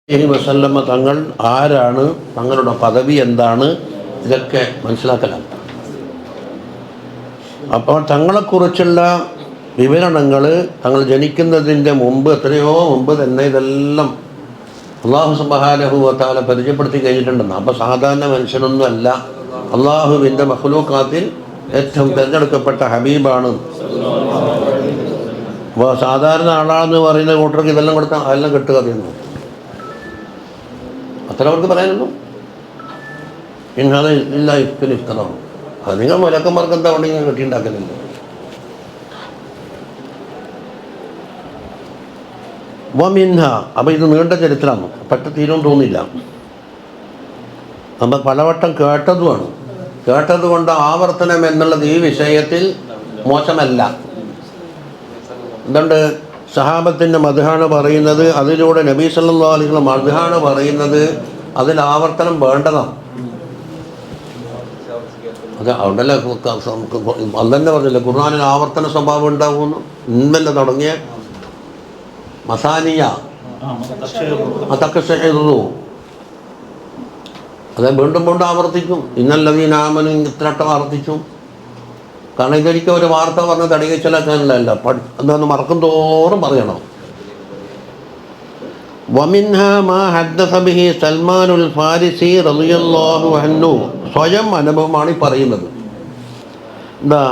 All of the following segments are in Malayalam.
വസല്ലമ തങ്ങൾ ആരാണ്, തങ്ങളുടെ പദവി എന്താണ്, ഇതൊക്കെ മനസ്സിലാക്കലാണ്. അപ്പോൾ തങ്ങളെക്കുറിച്ചുള്ള വിവരണങ്ങൾ തങ്ങൾ ജനിക്കുന്നതിൻ്റെ മുമ്പ്, എത്രയോ മുമ്പ് തന്നെ ഇതെല്ലാം അള്ളാഹു സുബ്ഹാനഹു വ തആല പരിചയപ്പെടുത്തി കഴിഞ്ഞിട്ടുണ്ടെന്ന്. അപ്പോൾ സാധാരണ മനുഷ്യനൊന്നും അല്ല, അള്ളാഹുവിൻ്റെ മഖ്ലൂഖാത്തിൽ ഏറ്റവും തിരഞ്ഞെടുക്കപ്പെട്ട ഹബീബാണ്. അപ്പോൾ സാധാരണ ആളാണെന്ന് പറയുന്ന കൂട്ടർക്ക് ഇതെല്ലാം കൊടുത്താൽ അതെല്ലാം കെട്ടുകഥയൊന്നും അത്ര അവർക്ക് പറയാനുള്ളൂ. ഇന്നാളെ ഇല്ല ഇഫ്തിന് ഇഫ്തറാണ്. അത് നിങ്ങൾ മുലക്കന്മാർക്ക് എന്താ ഉണ്ടെങ്കിൽ കെട്ടിയുണ്ടാക്കലില്ല. വമിൻഹ, അപ്പം ഇത് നീണ്ട ചരിത്രമാണ്, പറ്റ തീരും തോന്നില്ല. നമ്മൾ പലവട്ടം കേട്ടതുമാണ്. കേട്ടതുകൊണ്ട് ആവർത്തനം എന്നുള്ളത് ഈ വിഷയത്തിൽ മോശമല്ല. എന്തുകൊണ്ട് സഹാബത്തിൻ്റെ മദ്ഹാണ് പറയുന്നത്, അതിലൂടെ നബി സല്ലല്ലാഹു അലൈഹി വസല്ലം മദ്ഹാണ് പറയുന്നത്, അതിൽ ആവർത്തനം വേണ്ടതാണ്. അത് അതുകൊണ്ടല്ലേ അല്ലെന്നെ പറഞ്ഞില്ല ഖുർആനിൽ ആവർത്തന സ്വഭാവം ഉണ്ടാകുമെന്ന്. ഇന്നലെ തുടങ്ങിയ മസാനിയ അതൊക്കെ അത് വീണ്ടും വീണ്ടും ആവർത്തിക്കും. ഇന്നല്ലദീന ആമനു ഇത്രട്ടം ആവർത്തിച്ചു. കാരണം ഇതൊരിക്കൽ ഒരു വാർത്ത പറഞ്ഞ് തടികച്ചിലാക്കാനല്ല, എന്താന്ന് മറക്കും തോറും പറയണം. വമിൻഹ മാ ഹദ്ദസ ബിഹി സൽമാനുൽ ഫാരിസി റളിയല്ലാഹു അൻഹു, സ്വയം അനുഭവമാണ് ഈ പറയുന്നത്. എന്താ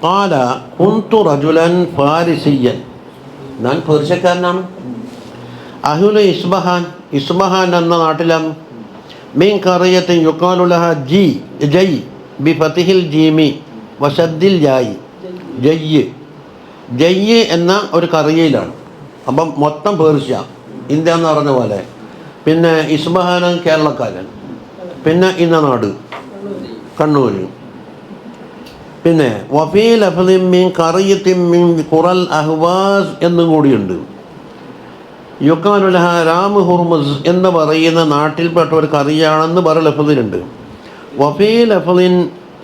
ഖാല കുൻതു റജുലൻ ഫാരിസിയൻ, ഞാൻ പേർഷ്യക്കാരനാണ്. അഹ്ലു ഇസ്ബഹാൻ, ഇസ്ബഹാൻ എന്ന നാട്ടിലാണ്. മിൻ ഖറിയത്തിൻ യുഖാലു ലഹാ ജയ് ബി ഫതിഹിൽ ജീമി വശദ്ദിൽ ജായി, ജയ്യ് എന്ന ഒരു കറിയയിലാണ്. അപ്പം മൊത്തം പേർഷ്യ, ഇന്ത്യ എന്ന് പറഞ്ഞ പോലെ. പിന്നെ ഇസ്ബഹാൻ കേരളക്കാരൻ, പിന്നെ ഇന്ന നാട് കണ്ണൂർ. പിന്നെ വഫീ ലഫ്ളിൻ മിൻ ഖറിയത്തിൻ മിൻ ഖുറൽ അഹ്വാസ് എന്നും കൂടിയുണ്ട്. യുഖാലു ലഹാ രാമ് ഹുർമുസ് എന്ന് പറയുന്ന നാട്ടിൽപ്പെട്ട ഒരു കറിയാണെന്ന് വേറെ ലഫ്ളിലുണ്ട്. വഫീ ലഫ്ളിൻ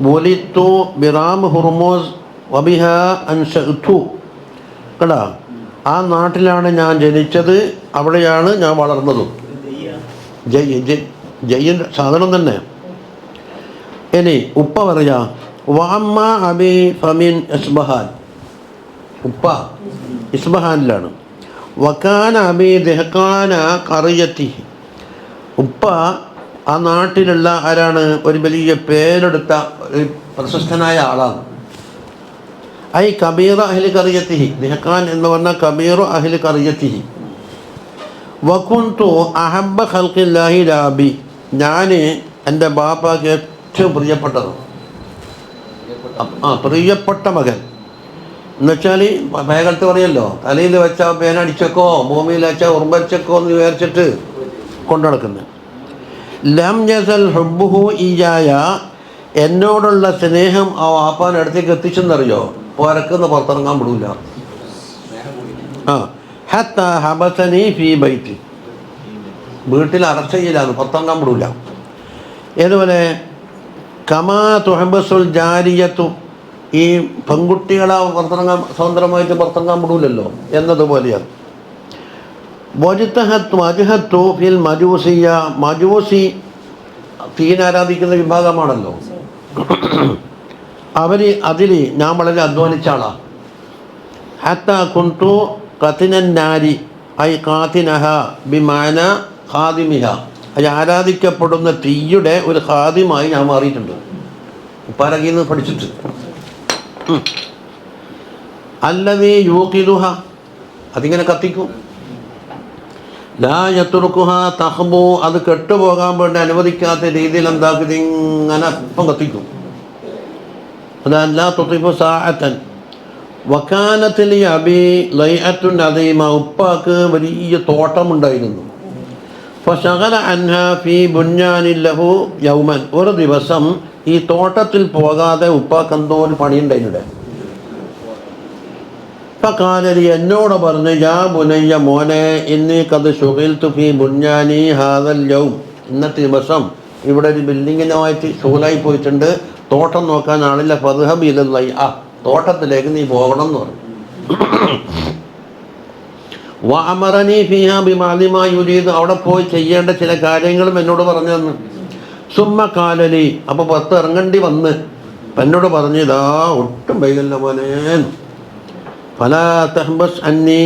വലിത്തു ബിറാം ഹുർമുസ് വബിഹ അൻശഅ്തു, കണ്ടാ, ആ നാട്ടിലാണ് ഞാൻ ജനിച്ചത്, അവിടെയാണ് ഞാൻ വളർന്നതും. ജയ്യൻ്റെ സാധനം തന്നെ. ഇനി ഉപ്പ പറയാ വഅമ്മ അബി ഫമിൻ ഇസ്ബഹാൻ, ഉപ്പ ഇസ്ബഹാനിലാണ്. വകാന അബി ദഹ്ഖാന ഖറിയത്തി, ഉപ്പ ആ നാട്ടിലുള്ള ആരാണ്, ഒരു വലിയ പേരെടുത്ത ഒരു പ്രശസ്തനായ ആളാണ്. ഐ കബീറ അഹ്ലി ഖറിയത്തിഹി, ദഹ്ഖാൻ എന്ന് പറഞ്ഞാൽ കബീറു അഹ്ലി ഖറിയത്തിഹി. വകുന്തു അഹബ്ബ ഖൽഖില്ലാഹി ലാബി, ഞാൻ എൻ്റെ ബാപ്പാക്ക് ഏറ്റവും പ്രിയപ്പെട്ടത്, പ്രിയപ്പെട്ട മകൻ എന്നുവെച്ചാൽ വേഗത്ത് പറയല്ലോ, തലയിൽ വെച്ചാൽ പേനടിച്ചേക്കോ ഭൂമിയിൽ വെച്ചാൽ ഉറുമ്പച്ചക്കോ എന്ന് വിചാരിച്ചിട്ട് കൊണ്ടു നടക്കുന്നത്. ലം യസൽ ഹുബ്ബുഹു ഇയായ, എന്നോടുള്ള സ്നേഹം ആ വാപ്പാൻ അടുത്തേക്ക് എത്തിച്ചെന്നറിയോ, പുറക്കുന്ന് പുറത്തിറങ്ങാൻ വിടൂല. ഹത്ത ഹബസനി ഫീ ബൈത്തി, വീട്ടിൽ അറസ്റ്റ് ചെയ്യില്ലാന്ന്, പുറത്തിറങ്ങാൻ വിടൂല. ഏതുപോലെ കമാ തുഹബസുൽ ജാരിയത്തു, ഈ പെൺകുട്ടികളെ പുറത്തിറങ്ങാൻ സ്വതന്ത്രമായിട്ട് പുറത്തിറങ്ങാൻ വിടൂലല്ലോ എന്നതുപോലെയാണ്. വജ്ഹത്തു ഫിൽ മജൂസിയ, മജൂസി തീനാരാധിക്കുന്ന വിഭാഗമാണല്ലോ അവർ, അതിൽ ഞാൻ വളരെ അധ്വാനിച്ച ആളാണ്. ഹത്ത കുന്തു ഖതിനൻ നാരി, ഐ ഖാതിനഹ ബിമാന ഖാദിമിഹ, അത് ആരാധിക്കപ്പെടുന്ന തീയുടെ ഒരു ഖാദിമായി ഞാൻ മാറിയിട്ടുണ്ട്, ഉപ്പാരകയിൽ നിന്ന് പഠിച്ചിട്ട്. അല്ലദീ യൂഖിദുഹ, അതിങ്ങനെ കത്തിക്കും. ലാ യത്റുകുഹ തഖ്ബു, അത് കെട്ടുപോകാൻ വേണ്ടി അനുവദിക്കാത്ത രീതിയിൽ എന്താക്കും, ഇങ്ങനെ അപ്പം കത്തിക്കും. അതല്ല തുതിഫു സാഅത്തൻ. വകാനത്ത് ലി അബി ലൈഅത്തുൻ അദീമ, ഉപ്പാക്ക് വലിയ തോട്ടമുണ്ടായിരുന്നു. ഫശഗല അൻഹാ ഫീ ബുന്യാനിൻ ലഹു യൗമൻ, ഒരു ദിവസം ഈ തോട്ടത്തിൽ പോകാതെ ഉപ്പാക്ക് എന്തോ ഒരു പണിയുണ്ടായിവിടെ. ഫഖാലലി, എന്നോട് പറഞ്ഞു, യാ ബുനയ്യ, മോനെ, ഇന്നി ഖദ് ശുഗിൽതു ഫീ ബുന്യാനി ഹാദൽ യൗം, ഇന്നത്തെ ദിവസം ഇവിടെ ഒരു ബിൽഡിങ്ങിനുമായിട്ട് ഷുഗലായി പോയിട്ടുണ്ട്, തോട്ടം നോക്കാൻ ആളില്ല. ഫദ്ഹബ് ഇലൽ ലൈഅ, തോട്ടത്തിലേക്ക് നീ പോകണം എന്ന് പറഞ്ഞു. വ അമറനി ഫിഹാ ബിമഅലി മാ യുരീദ്, അവിടെ പോയി ചെയ്യേണ്ട ചില കാര്യങ്ങളും എന്നോട് പറഞ്ഞു തന്നു. സുമ്മ കാലലി, അപ്പോൾ പുറത്ത് ഇറങ്ങേണ്ടി വന്ന് എന്നോട് പറഞ്ഞു, ഇതാ ഒട്ടും വൈകല്ല മോനെ, ഫലാ തഹ്ബസ് അന്നി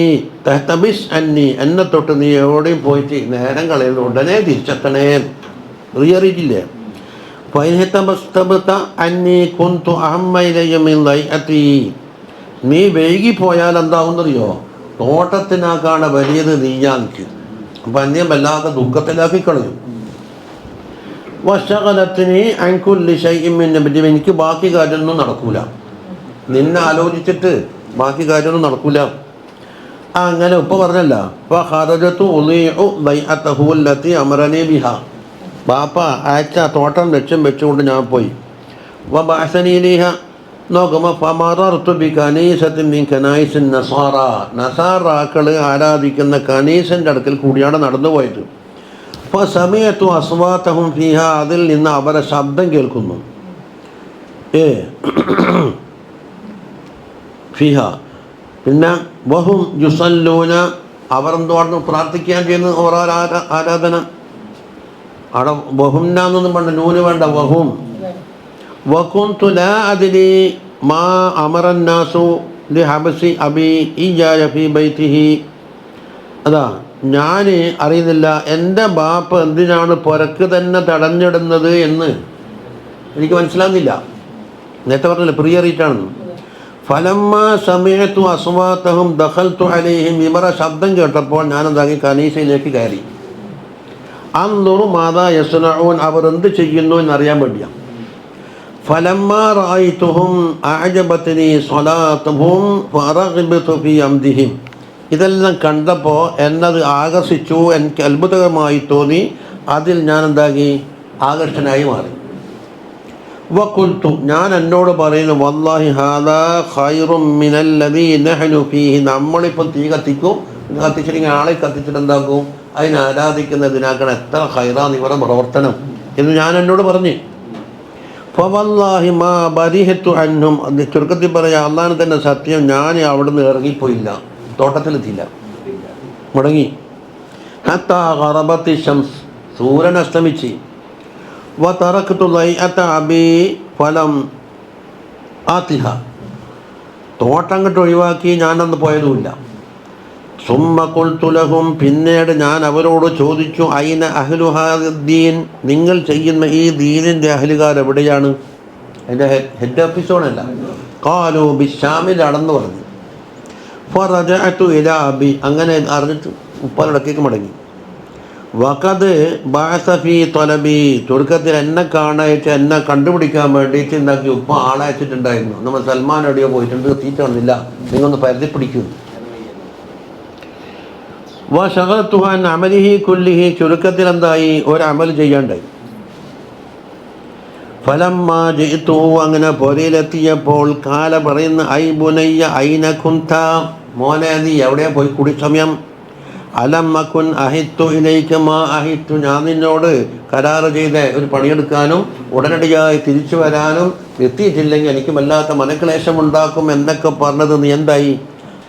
തഹ്തബിസ് അന്നി, എന്നെ തൊട്ട് നീ എവിടെയും പോയിട്ട് നേരം കളയുന്നു, ഉടനെ തിരിച്ചെത്തണേ. റിയറിയില്ലേ? അന്നി കുന്തു അഹമ്മ ഇലയ്യ മിൻ ലൈഅതി, നീ വൈകിപ്പോയാൽ എന്താവുന്നറിയോ? തോട്ടത്തിനാക്കാണ് വലിയത് നീയാക്ക്. അപ്പം അന്യെ വല്ലാതെ ദുഃഖത്തിലാക്കി കളയും. വശകലത്തിന് അൻകുല്ലി ശൈഇൻ മിൻ നബി, എനിക്ക് ബാക്കി കാര്യമൊന്നും നടക്കൂല, നിന്നെ ആലോചിച്ചിട്ട് ബാക്കി കാര്യമൊന്നും നടക്കൂല. അങ്ങനെ ഉപ്പ പറഞ്ഞല്ല, ഫഖറജതു ഉളീഉ ബൈഅതഹു അല്ലതി അമറനി ബിഹ, ബാപ്പ അയച്ച തോട്ടം ലക്ഷ്യം വെച്ചുകൊണ്ട് ഞാൻ പോയി. വബഅസനി ഇലൈഹ, നോക്കുമ്പോൾ ഫമറർതു ബികനീസത്തിൻ മിൻ കനായിസിൻ നസാറ, നസാറാക്കൾ ആരാധിക്കുന്ന കനീസിൻ്റെ അടുക്കൽ കൂടിയാണ് നടന്നു പോയത്. ഫസമിഅതു അസ്വാതഹും ഫിഹ, അതിൽ നിന്ന് അവരെ ശബ്ദം കേൾക്കുന്നു. ഫിഹ, പിന്നെ വഹും യുസല്ലൂന, അവർ എന്തുവാണ് പ്രാർത്ഥിക്കാൻ ചെയ്യുന്നത്, ഓരോ ആരാധന. അവിടെ വഹുംനൊന്നും വേണ്ട, നൂന് വേണ്ട, വഹും. വകുന്തു ലാ അദ്രി മാ അമറന്നാസു ലിഹബ്സി അബി ഇജായ ഫീ ബൈതിഹി, അതാ ഞാൻ അറിയുന്നില്ല എൻ്റെ ബാപ്പ എന്തിനാണ് പുരക്ക് തന്നെ തടഞ്ഞിടുന്നത് എന്ന് എനിക്ക് മനസ്സിലാകുന്നില്ല. നേരത്തെ പറഞ്ഞില്ല പ്രിയറിയിട്ടാണെന്ന്. ഫലമ്മ സമയത്തു അസ്വാത്തഹും ദഖൽതു അലൈഹിം, ഇവരെ ശബ്ദം കേട്ടപ്പോൾ ഞാനെന്താക്കി കനീസയിലേക്ക് കയറി. അൻദുറു മാദാ യസ്നഊൻ, അവർ എന്ത് ചെയ്യുന്നു എന്നറിയാൻ വേണ്ടിയാണ്. ഫലമ്മ റഅയ്തുഹും അഅജബത്നി സ്വലാത്തുഹും ഫറഗ്ബതു ഫീ അംദിഹിം, ഇതെല്ലാം കണ്ടപ്പോൾ എന്നത് ആകർഷിച്ചു, എനിക്ക് അത്ഭുതകരമായി തോന്നി. അതിൽ ഞാൻ എന്താക്കി ആകർഷനായി മാറി. വഖുൽതു, ഞാൻ എന്നോട് പറയുന്നു, വല്ലാഹി ഹാദാ ഖൈറും മിനല്ലദീ നഹ്നു ഫീഹി, നമ്മളിപ്പം തീ കത്തിക്കും, കത്തിച്ചിട്ട് ആളെ കത്തിച്ചിട്ട് എന്താക്കും, അതിനെ ആരാധിക്കുന്നതിനാക്കണം, എത്ര ഖൈറാന്ന് ഇവരുടെ പ്രവർത്തനം എന്ന് ഞാൻ എന്നോട് പറഞ്ഞ്. ഫവല്ലാഹി മാ ബരിഹത്തു അൻഹും, ചുരുക്കത്തിൽ പറയാം, അള്ളാഹിനെ തന്നെ സത്യം, ഞാൻ അവിടുന്ന് ഇറങ്ങിപ്പോയില്ല, തോട്ടത്തിലെത്തിയില്ല, മുടങ്ങി. ഹത്താ ഖറബത്തി ശംസ്, സൂര്യൻ അസ്തമിച്ച്. വതറക്തു ലൈഅത അബി ഫലം ആതിഹ, തോട്ടം കണ്ട് ഒഴിവാക്കി ഞാനന്ന് പോയതുമില്ല. സുമ്മ ഖുൽതു ലഹും, പിന്നീട് ഞാൻ അവരോട് ചോദിച്ചു, ഐന അഹ്ലു ഹാദിദ്ദീൻ, നിങ്ങൾ ചെയ്യുന്ന ഈ ദീനിൻ്റെ അഹ്ലുകാർ എവിടെയാണ്? അതിൻ്റെ ഹെഡ് ഓഫീസോണല്ല. ഖാലു ബിശ്ശാമിലാണെന്ന് പറഞ്ഞു. ഫറജഅതു ഇലാ അബി, അങ്ങനെ അറിഞ്ഞിട്ട് ഉപ്പാനടക്കേക്ക് മടങ്ങി. വഖദ് ബഅസ ഫീ ത്വലബി, ചുരുക്കത്തിൽ എന്നെ കാണായിട്ട് എന്നെ കണ്ടുപിടിക്കാൻ വേണ്ടിയിട്ട് എന്താക്കി ഉപ്പ ആളയച്ചിട്ടുണ്ടായിരുന്നു. നമ്മൾ സൽമാൻ എവിടെയോ പോയിട്ടുണ്ട്, തീറ്റ വന്നില്ല, നിങ്ങളൊന്ന് പരിധി പിടിക്കൂ. വശഗൽതുഹു അൻ അമലിഹി കുല്ലിഹി, ചുരുക്കത്തിൽ എന്തായി ഒരമൽ ചെയ്യാണ്ടായി. ഫലമ്മാ ജിഅ്തു, അങ്ങനെ പൊരയിലെത്തിയപ്പോൾ കാല പറയുന്ന, ഐ ബുനയ്യ ഐന കുന്ത, മോനെ നീ എവിടെയാ പോയി കൂടി സമയം? അലം അകുൻ അഹിത്തു ഇലൈക മാ അഹിത്തു, ഞാൻ നിന്നോട് കരാറ് ചെയ്ത് ഒരു പണിയെടുക്കാനും ഉടനടിയായി തിരിച്ചു വരാനും എത്തിയിട്ടില്ലെങ്കിൽ എനിക്ക് വല്ലാത്ത മനക്ലേശം ഉണ്ടാക്കും എന്നൊക്കെ പറഞ്ഞത് നീ എന്തായി?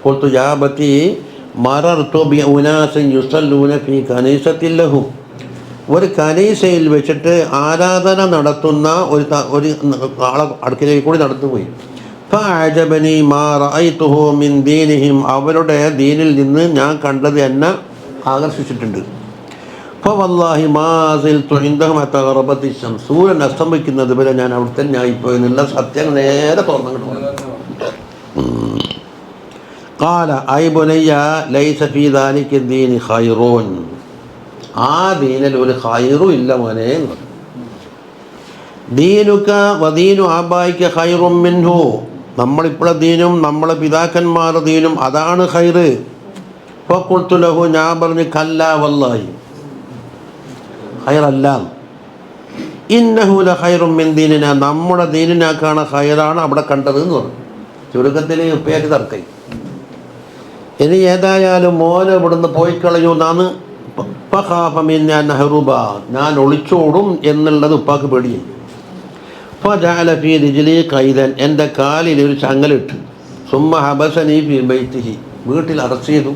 ഖുൽതു യാ ബത്തി മറർതു ബി ഉനാസിൻ യുസല്ലൂന ഫീ കനീസത്തിൻ ലഹു, ഒരു കനീസയിൽ വെച്ചിട്ട് ആരാധന നടത്തുന്ന ഒരു ആളെ അടുക്കിലേക്ക് കൂടി നടന്നുപോയി. ഫഅജബനി മാ റഅയ്തുഹു മിൻ ദീനിഹിം, അവരുടെ ദീനിൽ നിന്ന് ഞാൻ കണ്ടത് എന്നെ ആകർഷിച്ചിട്ടുണ്ട്. ഫവല്ലാഹി മാ സിൽതു ഇൻദഹും ഹത്താ ഗറബത്തി ശംസ്, സൂര്യൻ അസ്തമിക്കുന്നത് വരെ ഞാൻ അവിടെ തന്നെ ആയിപ്പോയി എന്നുള്ള സത്യം നേരെ തുറന്നിട്ട് പറഞ്ഞു. ഖാല ഐ ബുനയ്യ ലൈസ ഫീ ദാലിക ദീനി ഖൈറൂൻ, ആ ദീനിൽ ഒരു ഖൈറും ഇല്ല മോനെ. ദീനുക വദീനു ആബായിക ഖൈറും മിൻഹു, നമ്മളിപ്പോഴെ ദീനും നമ്മളെ പിതാക്കന്മാരുടെ ദീനും അതാണ് ഖൈറ്. ഫഖുൽതു ലഹു, ഞാൻ പറഞ്ഞു, കല്ല വല്ലാഹി ഖൈറല്ല, ഇന്നഹു ലഖൈറും മിൻ ദീനിന, നമ്മുടെ ദീനിനാക്കാണ് ഖൈറാണ് അവിടെ കണ്ടത് എന്ന് പറഞ്ഞു. ചുരുക്കത്തിൽ ഉപ്പയാക്കി തർക്കായി. ഇനി ഏതായാലും മോനെ ഇവിടുന്ന് പോയി കളയൂന്നാണ്. ഫഖാഫ മിന്ന നഹ്റുബ, ഞാൻ ഒളിച്ചോടും എന്നുള്ളത് ഉപ്പാക്ക് പേടിയായി. ഫജഅല ഫീ റിജ്ലി ഖൈദൻ, എൻ്റെ കാലിൽ ഒരു ചങ്ങലിട്ട്. സുമ്മ ഹബസനി ഫീ ബൈതിഹി, വീട്ടിൽ അറസ്റ്റ് ചെയ്തു.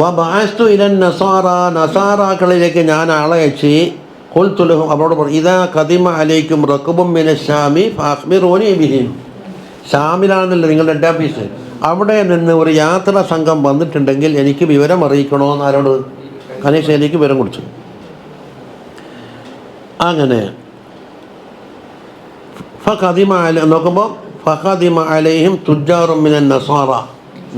വബഅസ്തു ഇലൻ നസാറ, നസാറാക്കളിലേക്ക് ഞാൻ ആളെ അയച്ച്, ഖുൽതു ലഹും, അവരോട് പറഞ്ഞു, ഇദാ ഖദിമ അലൈക്കും റക്ബും മിനശ്ശാമി ഫഅഖ്ബിറൂനി ബിഹിം. ഷാമിലാണെന്നല്ല നിങ്ങളുടെ ഹെഡ് ഓഫീസ്, അവിടെ നിന്ന് ഒരു യാത്രാ സംഘം വന്നിട്ടുണ്ടെങ്കിൽ എനിക്ക് വിവരം അറിയിക്കണമെന്ന് ആരോട്? കനീസയിലേക്ക് വിവരം കൊടുത്തു. അങ്ങനെ നോക്കുമ്പോൾ ഫഖദിമ അലൈഹിം തുജാറും മിനൻ നസാറ,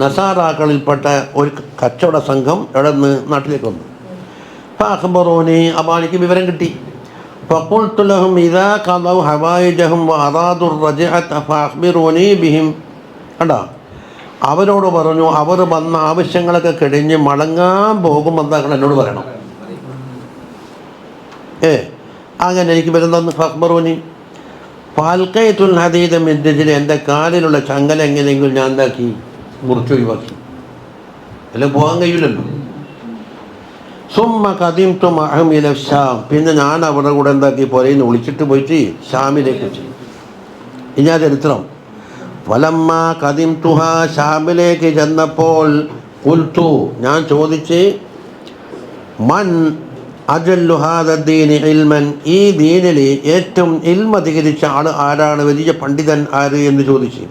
നസാറാക്കളിൽപ്പെട്ട ഒരു കച്ചവട സംഘം ഇവിടെ നിന്ന് നാട്ടിലേക്ക് വന്നു. ഫഅഖ്ബറൂനി, അപ്പോൾ എനിക്ക് വിവരം കിട്ടി. ഫഖുൽതു ലഹും ഇദാ ഖദൗ ഹവായിജഹും വഅറാദു റജ്അത ഫഅഖ്ബിറൂനി ബിഹിം. കണ്ടോ, അവരോട് പറഞ്ഞു, അവർ വന്ന ആവശ്യങ്ങളൊക്കെ കഴിഞ്ഞ് മടങ്ങാൻ പോകുമ്പോൾ എന്താക്കണം എന്നോട് പറയണം. അങ്ങനെ എനിക്ക് വരുന്ന ഫഖ്ബറൂനി. ഫാൽക്കൈത്തുൽ ഹദീദ മിൻ റിജ്ലി, എൻ്റെ കാലിലുള്ള ചങ്ങല എങ്ങനെയെങ്കിലും ഞാൻ എന്താക്കി? മുറിച്ചൊഴിവാക്കി. എല്ലാം പോകാൻ കഴിയില്ലല്ലോ. സുമ്മ ഖദിംതു മഅഹും ഇല ഷാം, പിന്നെ ഞാൻ അവരുടെ കൂടെ എന്താക്കി? പുറയിൽ നിന്ന് ഒളിച്ചിട്ട് പോയിട്ട് ഷാമിലേക്ക് വെച്ചു. ഇനി ആ ചരിത്രം. ഫലമ്മ ഖദിംതുഹ, ഷാമിലേക്ക് ചെന്നപ്പോൾ ഖുൽതു, ഞാൻ ചോദിച്ച്, മൻ അജല്ലു ഹാദ ദീനി ഇൽമൻ, ഈ ദീനിൽ ഏറ്റവും ഇൽമ അധികരിച്ച ആൾ ആരാണ്? വലിയ പണ്ഡിതൻ ആര് എന്ന് ചോദിച്ചു.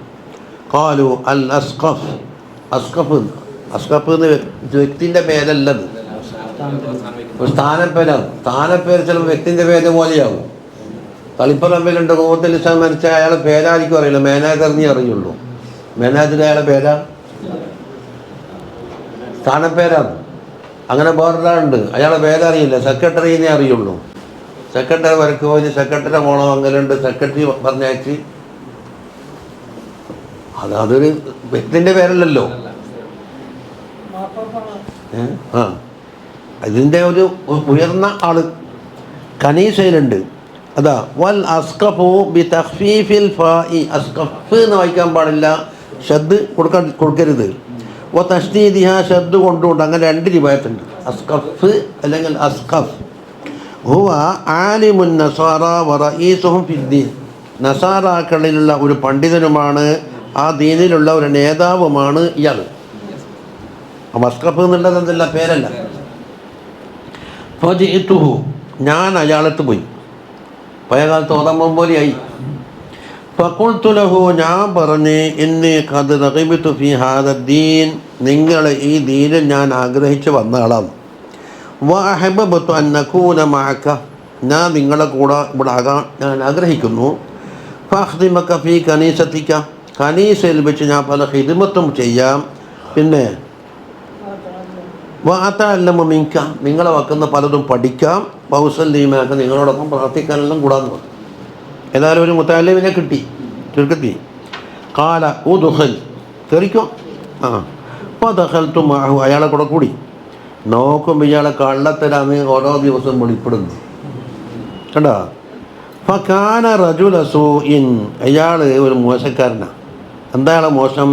ഖാലു അൽ അസ്ഖഫ്. അസ്ഖഫ്, അസ്ഖഫ് എന്ന് വ്യക്തിൻ്റെ പേരല്ലത്, ഒരു സ്ഥാനപ്പേരാണ്. സ്ഥാനപ്പേര് ചിലപ്പോൾ വ്യക്തിൻ്റെ പേര് പോലെയാവും. തളിപ്പറമ്പിലുണ്ട് കോത്തിൽ ഇസ്ലാം മരിച്ച അയാളെ പേരായിരിക്കും അറിയില്ല, മാനേജറിനെ അറിയുള്ളൂ. മാനേജർ അയാളെ പേരാ, സ്ഥാനപ്പേരാണ്. അങ്ങനെ വേറൊരാളുണ്ട്, അയാളെ പേരറിയില്ല, സെക്രട്ടറിനെ അറിയുള്ളൂ. സെക്രട്ടറി വരക്ക് പോയി സെക്രട്ടറി പോകണം, അങ്ങനെയുണ്ട്, സെക്രട്ടറി പറഞ്ഞയച്ച്. അതൊരു വ്യക്തിൻ്റെ പേരല്ലല്ലോ. ഇതിൻ്റെ ഒരു ഉയർന്ന ആള് കനീസയിലുണ്ട്. അതാ വൽ അസ്ഖഫു ബി തഖ്ഫീഫിൽ ഫാഇ, അസ്ഖഫ് എന്ന് വായിക്കാൻ പാടില്ല, ഷദ് കൊടുക്കരുത്. വ തശ്ദീദിഹ, ഷദ് കൊണ്ടുകൊണ്ട്. അങ്ങനെ രണ്ട് റിവായത്തുണ്ട്, അസ്ഖഫ് അല്ലെങ്കിൽ അസ്ഖഫ്. ഹുവ ആലിമുൻ നസാറ വ റഈസുഹും ഫിദ്ദീൻ, നസാറാക്കളിലുള്ള ഒരു പണ്ഡിതനുമാണ്, ആ ദീനിലുള്ള ഒരു നേതാവുമാണ് ഇയാൾ. അസ്ഖഫ് എന്നുള്ളത് എന്തല്ല, പേരല്ല. ഫജിഇതുഹു, ഞാൻ അയാളത്ത് പോയി, പഴയകാലത്ത് ഓതമ്പം പോലെയായി. ഫഖുൽതു ലഹു, ഞാൻ പറഞ്ഞ്, ഇന്നി ഖദ് റഗിബ്തു ഫീ ഹാദദ്ദീൻ, നിങ്ങൾ ഈ ദീനിൽ ഞാൻ ആഗ്രഹിച്ച് വന്ന ആളാണ്. വ അഹബബ്തു അൻ നകൂന മഅക, ഞാൻ നിങ്ങളെ കൂടെ ഇവിടെ ആകാൻ ഞാൻ ആഗ്രഹിക്കുന്നു. ഫഅഖ്ദിമക ഫീ കനീസതിക, കനീസയിൽ വെച്ച് ഞാൻ പല ഖിദ്മത്തും ചെയ്യാം. പിന്നെ വഅതഅല്ലമു മിൻക, നിങ്ങളെ വക്കുന്ന പലതും പഠിക്കാം. വൗസല്ലീമാക, നിങ്ങളോടൊപ്പം പ്രാർത്ഥിക്കാനെല്ലാം കൂടാന്ന് പറഞ്ഞു. ഏതായാലും ഒരു മുത്തഅല്ലിമിനെ കിട്ടി ചുരുക്കത്തി. ഖാല ഉദ്ഖുൽ, കയറിക്കോ. അപ്പോൾ ദഖൽതു മഅഹു, അയാളെ കൂടെ കൂടി. നോക്കുമ്പോൾ ഇയാളെ കള്ളത്തരാന്ന് ഓരോ ദിവസവും വെളിപ്പെടുന്നു. കണ്ടോ? ഫകാന റജുല സൂഇൻ, അയാൾ ഒരു മോശക്കാരനാണ്. എന്താ അയാളെ മോശം?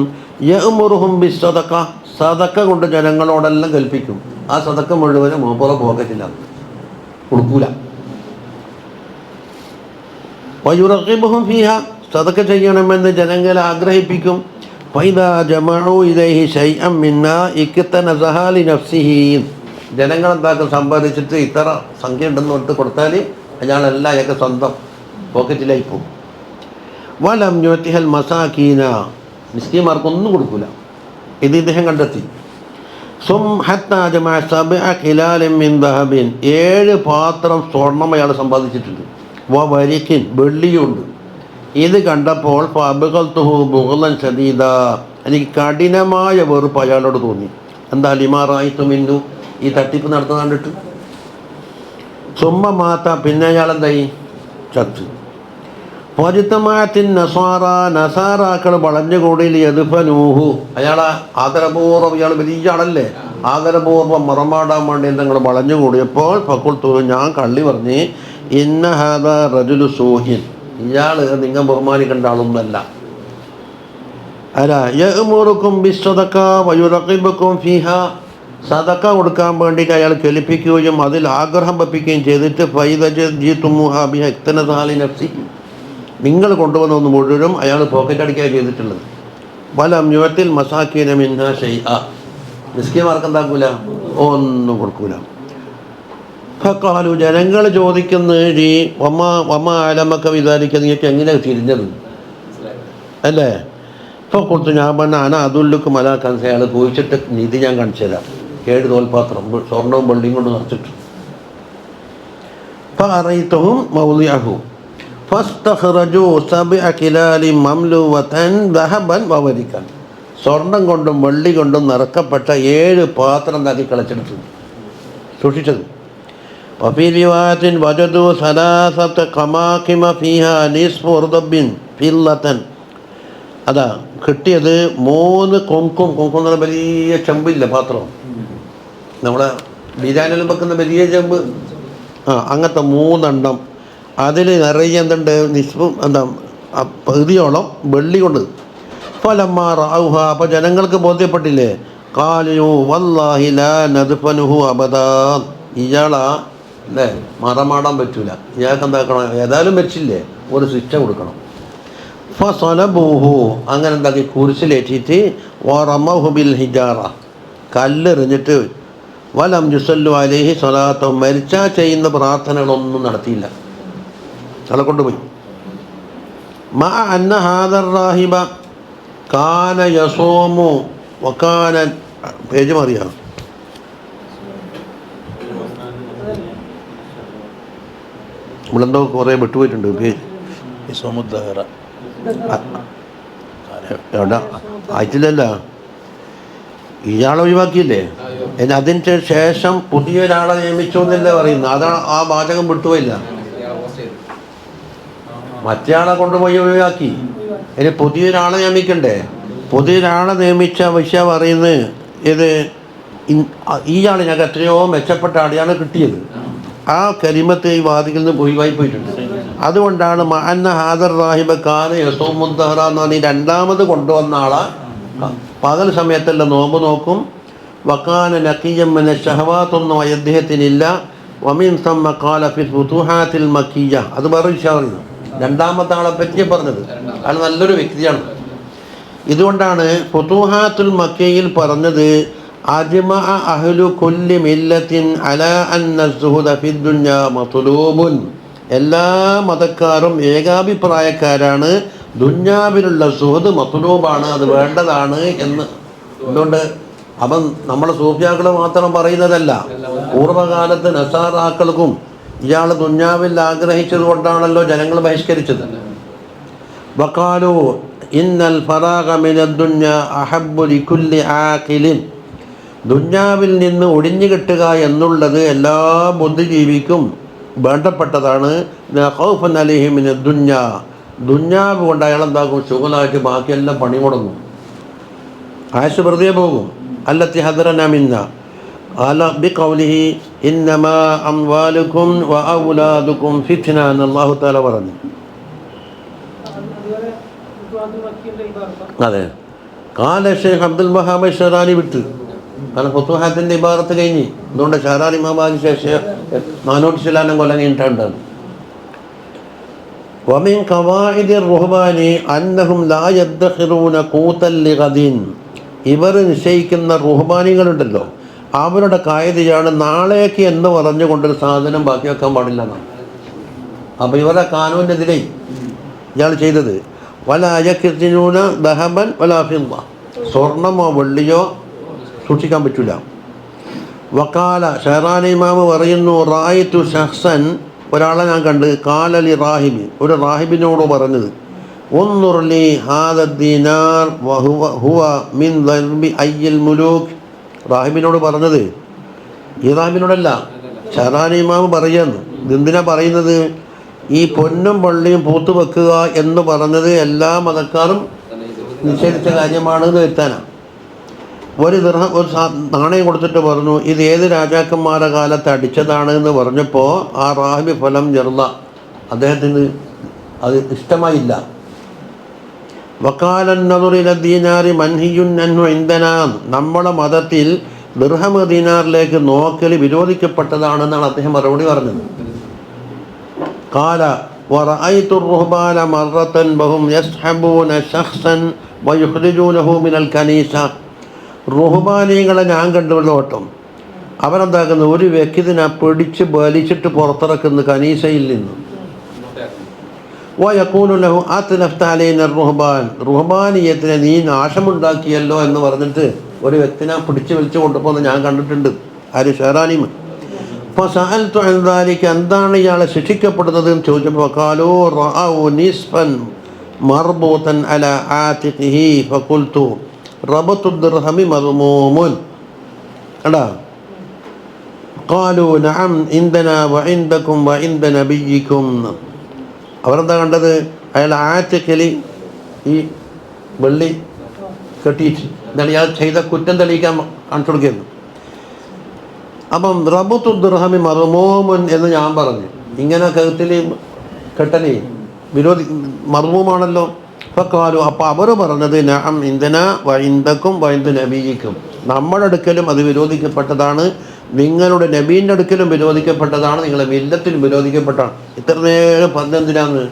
യഅ്മുറുഹും ബിസ്സദഖ, സദക്ക കൊണ്ട് ജനങ്ങളോടെല്ലാം കൽപ്പിക്കും. ആ സദക്ക മുഴുവനും മൂപ്പറ പോക്കറ്റിലാണ്, കൊടുക്കൂല. വയുറഖിബുഹും ഫീഹ, സദക്ക ചെയ്യണമെന്ന് ജനങ്ങളെ ആഗ്രഹിപ്പിക്കും. ഫൈദാ ജമഉ ഇലൈഹി ശൈഅൻ മിന്നാ ഇക്തനസഹാ ലിനഫ്സിഹി, ജനങ്ങളെന്താക്കും സമ്പാദിച്ചിട്ട് ഇത്ര സംഖ്യ ഉണ്ടെന്ന് പറഞ്ഞിട്ട് കൊടുത്താൽ അയാളെല്ലാം അയാൾക്ക് സ്വന്തം പോക്കറ്റിലായി പോകും. വലം യുഅ്തിഹൽ മസാകീന, മിസ്കീന്മാർക്കൊന്നും കൊടുക്കൂല. ഇത് ഇദ്ദേഹം കണ്ടെത്തി. ഹത്താ ജമഅ സബ്അ ഖിലാലിൻ മിൻ ദഹബിൻ, 7 പാത്രം സ്വർണം അയാൾ സമ്പാദിച്ചിട്ടുണ്ട്. വരിക്കിൻ, വെള്ളിയുണ്ട്. ഇത് കണ്ടപ്പോൾ ഫഅബ്ഗൽതുഹു ബുഗ്ളൻ ശദീദ, എനിക്ക് കഠിനമായ വെറുപ്പ് അയാളോട് തോന്നി. എന്താ? ലിമാ റഅയ്തു മിന്നു, ഈ തട്ടിപ്പ് നടത്തുന്ന കണ്ടിട്ട്. സുമ്മ മാത്ത, പിന്നെ അയാൾ എന്തായി? ചത്ത്. ഫജ്തമഅത്തിൻ നസാറ, നസാറാക്കൾ വളഞ്ഞുകൂടി യദ്ഫനൂഹു, അയാളെ ആദരപൂർവ്വം, ഇയാൾ വലിയ ആളല്ലേ, ആദരപൂർവ്വം മറമാടാൻ വേണ്ടി നിങ്ങൾ വളഞ്ഞുകൂടിയപ്പോൾ ഫഖുൽതു, ഞാൻ കള്ളി പറഞ്ഞ്, ഇന്ന ഹാദാ റജുലു സൂഹിൻ, ഇയാൾ നിങ്ങൾ ബഹുമാനിക്കേണ്ട ആളൊന്നല്ല. അല്ല, യഅ്മുറുക്കും ബിസ്സദഖ വയുറഖിബുക്കും ഫീഹ, സദക്ക കൊടുക്കാൻ വേണ്ടിയിട്ട് അയാൾ കെലിപ്പിക്കുകയും അതിൽ ആഗ്രഹം വെപ്പിക്കുകയും ചെയ്തിട്ട് ഫൈദജിതുമുഹാ ബിഹ ഇക്തനസഹാ ലിനഫ്സിഹി, നിങ്ങൾ കൊണ്ടുവന്നൊന്ന് മുഴുവനും അയാൾ പോക്കറ്റ് അടിക്കുകയാണ് ചെയ്തിട്ടുള്ളത്. വലം യുഅ്തിൽ മസാകീന മിൻഹാ ഷൈഅ, മിസ്കിന്മാർക്ക് എന്താക്കൂല, ഒന്നും കൊടുക്കൂല. ഫഖാലു, ജനങ്ങൾ ചോദിക്കുന്ന ഈ വമ ആലമൊക്കെ വിചാരിക്കുക നിങ്ങൾക്ക് എങ്ങനെ തിരിഞ്ഞത് അല്ലേ? ഇപ്പോൾ കൊടുത്തു ഞാൻ പറഞ്ഞ അതുല്ലുക്ക് മലാക്കാൻ അയാൾ കുഴിച്ചിട്ട് നിധി ഞാൻ കാണിച്ചു തരാം. 7 തോൽപാത്രം സ്വർണവും വെള്ളിയും കൊണ്ട് നിറച്ചിട്ടു. ഫഅറൈതുഹും മൗളിഅഹു ഫസ്തഖ്റജു 7 കിലാലി മംലൂവതൻ ദഹബൻ വവരികൻ. സ്വർണം കൊണ്ടും വെള്ളി കൊണ്ടും നിറക്കപ്പെട്ട 7 പാത്രം എന്താക്കി കളിച്ചെടുത്തു, സൂക്ഷിച്ചത്. വഫീ റിവായത്തിൻ വജദു 3 ഖമാഖിമ ഫീഹാ നിസ്ഫു ഉർദബിൻ ഫില്ലതൻ. അതാ കിട്ടിയത് 3 കൊങ്കും എന്ന് പറഞ്ഞാൽ വലിയ ചെമ്പില്ല പാത്രം, നമ്മളെ ബിരിയാണിയിൽ വെക്കുന്ന വലിയ ചെമ്പ്, അങ്ങനത്തെ 3 എണ്ണം. അതിൽ നിറയെ എന്തുണ്ട്, നിസ്ഫും എന്താ പകുതിയോളം വെള്ളി കൊണ്ട്. ഫലമ്മാ റഅൗഹ, അപ്പോൾ ജനങ്ങൾക്ക് ബോധ്യപ്പെട്ടില്ലേ. ഖാലു വല്ലാഹി ലാ നദ്ഫനുഹു അബദാ. ഇയാളാ അല്ലേ മറമാടാൻ പറ്റൂല, ഇയാൾക്ക് എന്താക്കണം, ഏതായാലും വെച്ചില്ലേ ഒരു ശിക്ഷ കൊടുക്കണം. ഫസലബൂഹു, അങ്ങനെ എന്താക്കി കുരിശിലേറ്റിയിട്ട് വറമഹു ബിൽ ഹിജാറ, കല്ലെറിഞ്ഞിട്ട് വലം യുസല്ലു അലൈഹി സ്വലാത്തും, മരിച്ചാൽ ചെയ്യുന്ന പ്രാർത്ഥനകളൊന്നും നടത്തിയില്ല, അയാളെ കൊണ്ടുപോയി. മഅ അന്ന ഹാദർ റാഹിബ കാന യസൂമു വകാന, പേജ് മാറിയാണ്, നമ്മളെന്തോ കുറേ വിട്ടുപോയിട്ടുണ്ട് പേജ്. എവിടെ ആയിട്ടില്ലല്ല, ഇയാളെ ഒഴിവാക്കിയില്ലേ. ഇനി അതിന് ശേഷം പുതിയൊരാളെ നിയമിച്ചു എന്നല്ലേ പറയുന്നത്, അതാണ് ആ വാചകം വിട്ടുപോയില്ല. മറ്റേയാളെ കൊണ്ടുപോയി ഒഴിവാക്കി, ഇനി പുതിയൊരാളെ നിയമിക്കണ്ടേ. പുതിയൊരാളെ നിയമിച്ച വിഷയം പറയുന്നത് ഇത് ഇയാൾ ഞങ്ങൾക്ക് എത്രയോ മെച്ചപ്പെട്ട ആളെയാണ് കിട്ടിയത്. ആ കലിമത്ത് ഈ വാദികളിൽ നിന്ന് ഒഴിവായി പോയിട്ടുണ്ട്. അതുകൊണ്ടാണ് മഅന്ന ഹാദർ റാഹിബ കാന യസൂമുദ്ദഹറ എന്ന് പറഞ്ഞ് 2ാമത് കൊണ്ടുവന്ന ആളെ പകൽ സമയത്തല്ല നോമ്പ് നോക്കും. വക്കാന നഖിയ്യം മിന ഷഹവാത്തൊന്നും അദ്ദേഹത്തിനില്ല. വമിൻ സമ്മ ഖാല ഫി ഫുതുഹാത്തിൽ മക്കിയ്യ, അത് വേറെ വിഷയമാണ്. 2ാമത്തെ ആളെ പറ്റി പറഞ്ഞത്, അയാൾ നല്ലൊരു വ്യക്തിയാണ്. ഇതുകൊണ്ടാണ് ഫുതുഹാത്തുൽ മക്കയിൽ പറഞ്ഞത് അജ്മഅ അഹ്ലു കുല്ലി മില്ലത്തിൻ അലാ അന്ന സുഹുദ ഫിദ്ദുനിയ മത്ലൂബുൻ. എല്ലാ മതക്കാരും ഏകാഭിപ്രായക്കാരാണ്, ദുന്യാവിലുള്ള സുഹൃദ് മത്ലൂബാണ്, അത് വേണ്ടതാണ് എന്ന്. എന്തുകൊണ്ട്? അപ്പം നമ്മളെ സൂഫിയാക്കൾ മാത്രം പറയുന്നതല്ല, പൂർവ്വകാലത്ത് നസാറാക്കൾക്കും ഇയാൾ ദുന്യാവിൽ ആഗ്രഹിച്ചത് കൊണ്ടാണല്ലോ ജനങ്ങൾ ബഹിഷ്കരിച്ചത്. വഖാലു ഇന്നൽ ഫറാഗ മിനദ് ദുന്യ അഹബ്ബു ലികുല്ലി ആഖിലിൻ. ദുന്യാവിൽ നിന്ന് ഒഴിഞ്ഞു കിട്ടുക എന്നുള്ളത് എല്ലാ ബുദ്ധിജീവിക്കും വേണ്ടപ്പെട്ടതാണ്. ഖൗഫൻ അലൈഹി മിനദ് ദുന്യ, ദുന്യാവ് കൊണ്ട് അയാൾ എന്താക്കും, ശുഗലായിട്ട് ബാക്കിയെല്ലാം പണി മുടങ്ങും, ആയുസ് വെറുതെ പോകും. അല്ലത്തി ഹദറന മിന്ന അല ബിഖൗലിഹി ഇന്നമാ അംവാലുക്കും വ ഔലാദുക്കും ഫിത്ന എന്ന് അല്ലാഹു തആല പറഞ്ഞു. അതെ, കാല ഷെയ്ഖ് അബ്ദുൽ വഹാബ് ഷെറാനി വിട്ട്, കാരണം ഫുതുഹാത്തിൻ്റെ ഇബാറത്ത് കഴിഞ്ഞ്. അതുകൊണ്ട് ഷെറാനി മഹാബാദി ശേഷം 400 ശിലാനം കൊല്ലം കഴിഞ്ഞിട്ടാണ്. വമിൻ ഖവാഇദി റുഹ്ബാനി അന്നഹും ലാ യദ്ഖിറൂന ഖൂതൻ ലിഗദിൻ. ഇവർ നിശ്ചയിക്കുന്ന റുഹ്ബാനികളുണ്ടല്ലോ, അവരുടെ കായികയാണ് നാളേക്ക് എന്ന് പറഞ്ഞുകൊണ്ടൊരു സാധനം ബാക്കി വെക്കാൻ പാടില്ല എന്നാണ്. അപ്പോൾ ഇവരുടെ കാനൂനെതിരെ ഇയാൾ ചെയ്തത് വലാ യഖ്തിനൂന ദഹബൻ വലാ ഫിദ്ദ, സ്വർണമോ വെള്ളിയോ സൂക്ഷിക്കാൻ പറ്റില്ല. വക്കാല ഷെഹറാനി ഇമാമ് പറയുന്നു റായിത്തു ഷഹ്സൻ, ഒരാളെ ഞാൻ കണ്ട്, കാലലി റാഹിബി, ഒരു റാഹിബിനോട് പറഞ്ഞത് ഉൻദുർലി ഹാദ ദീനാർ വഹുവ മിൻ ദർബി അയ്യിൽ മുലൂക്ക്. റാഹിബിനോട് പറഞ്ഞത്, ഈ റാഹിബിനോടല്ല, ഷെഹറാനി ഇമാമ് പറയുന്നു. ഇതെന്തിനാ പറയുന്നത്? ഈ പൊന്നും പള്ളിയും പൂത്തു വെക്കുക എന്ന് പറഞ്ഞത് എല്ലാ മതക്കാരും നിഷേധിച്ച കാര്യമാണ് എന്ന് വരുത്താനാണ്. ഒരു നാണയം കൊടുത്തിട്ട് പറഞ്ഞു ഇത് ഏത് രാജാക്കന്മാരുടെ കാലത്ത് അടിച്ചതാണ് എന്ന് പറഞ്ഞപ്പോൾ ആ റാഹിബി ഫലം ചെറുത, അദ്ദേഹത്തിന് അത് ഇഷ്ടമായില്ല. വക്കാലന്നതുറില ദീനാറി മൻഹിയുൻ അൻഹു ഇൻദനാ, നമ്മുടെ മതത്തിൽ ദിർഹം ദീനാറിലേക്ക് നോക്കൽ വിരോധിക്കപ്പെട്ടതാണെന്നാണ് അദ്ദേഹം മറുപടി പറഞ്ഞത്. കാല വറഅയ്തു റുഹ്ബാന മറത്തൻ വഹും യസ്ഹബൂന ശഖ്സൻ വയുഖ്രിജൂനഹു മിനൽ കനീസ. റുഹ്ബാനികളെ ഞാൻ കണ്ടുള്ള ഓട്ടം. അവരെന്താക്കുന്നു, ഒരു വ്യക്തിനെ പിടിച്ച് വലിച്ചിട്ട് പുറത്തിറക്കുന്നു കനീസയിൽ നിന്ന്. വയഖൂലു ലഹു അത്ലഫ്ത അലൈന റുഹ്ബാൻ, റുഹ്ബാനിയത്തിനെ നീ നാശമുണ്ടാക്കിയല്ലോ എന്ന് പറഞ്ഞിട്ട് ഒരു വ്യക്തിനെ പിടിച്ച് വലിച്ചു കൊണ്ടുപോകുന്നത് ഞാൻ കണ്ടിട്ടുണ്ട്. ആര്? ഷെഹറാനിമ്. അപ്പോൾ സഅൽതു അൻ ദാലിക, എന്താണ് ഇയാളെ ശിക്ഷിക്കപ്പെടുന്നത് എന്ന് ചോദിച്ചപ്പോൾ ഖാലൂ റഅൗ നിസ്ഫൻ മർബൂതൻ അലാ ആതിഖിഹി ഫഖുൽതു റബതു ദിർഹമി മദ്മൂമുൻ. എടാ ഖാലൂ നഅം ഇൻദനാ വഇൻദകും വഇൻദ നബിയിക്കും. അവരെന്താ കണ്ടത്? അയാൾ ആറ്റിക്കലി ഈ വെള്ളി കെട്ടിയിട്ട് എന്താണ് ഇയാൾ ചെയ്ത കുറ്റം തെളിയിക്കാൻ കാണിച്ചു കൊടുക്കുന്നു. അപ്പം റബത്തു ദിർഹമി മർമൂമുൻ എന്ന് ഞാൻ പറഞ്ഞു. ഇങ്ങനെ കഴുത്തിൽ കെട്ടലേ മർമൂമാണല്ലോ. ഫഖാലു, അപ്പോൾ അവർ പറഞ്ഞത് നഅം ഇൻദനാ വഇൻദകും വഇൻദ നബിയിക്കും, നമ്മുടെ അടുക്കലും അത് വിരോധിക്കപ്പെട്ടതാണ്, നിങ്ങളുടെ നബീൻ്റെ അടുക്കലും വിരോധിക്കപ്പെട്ടതാണ്, നിങ്ങളുടെ മില്ലത്തിലും വിരോധിക്കപ്പെട്ടാണ്. ഇത്ര നേരം പറഞ്ഞെന്തിനാന്ന്?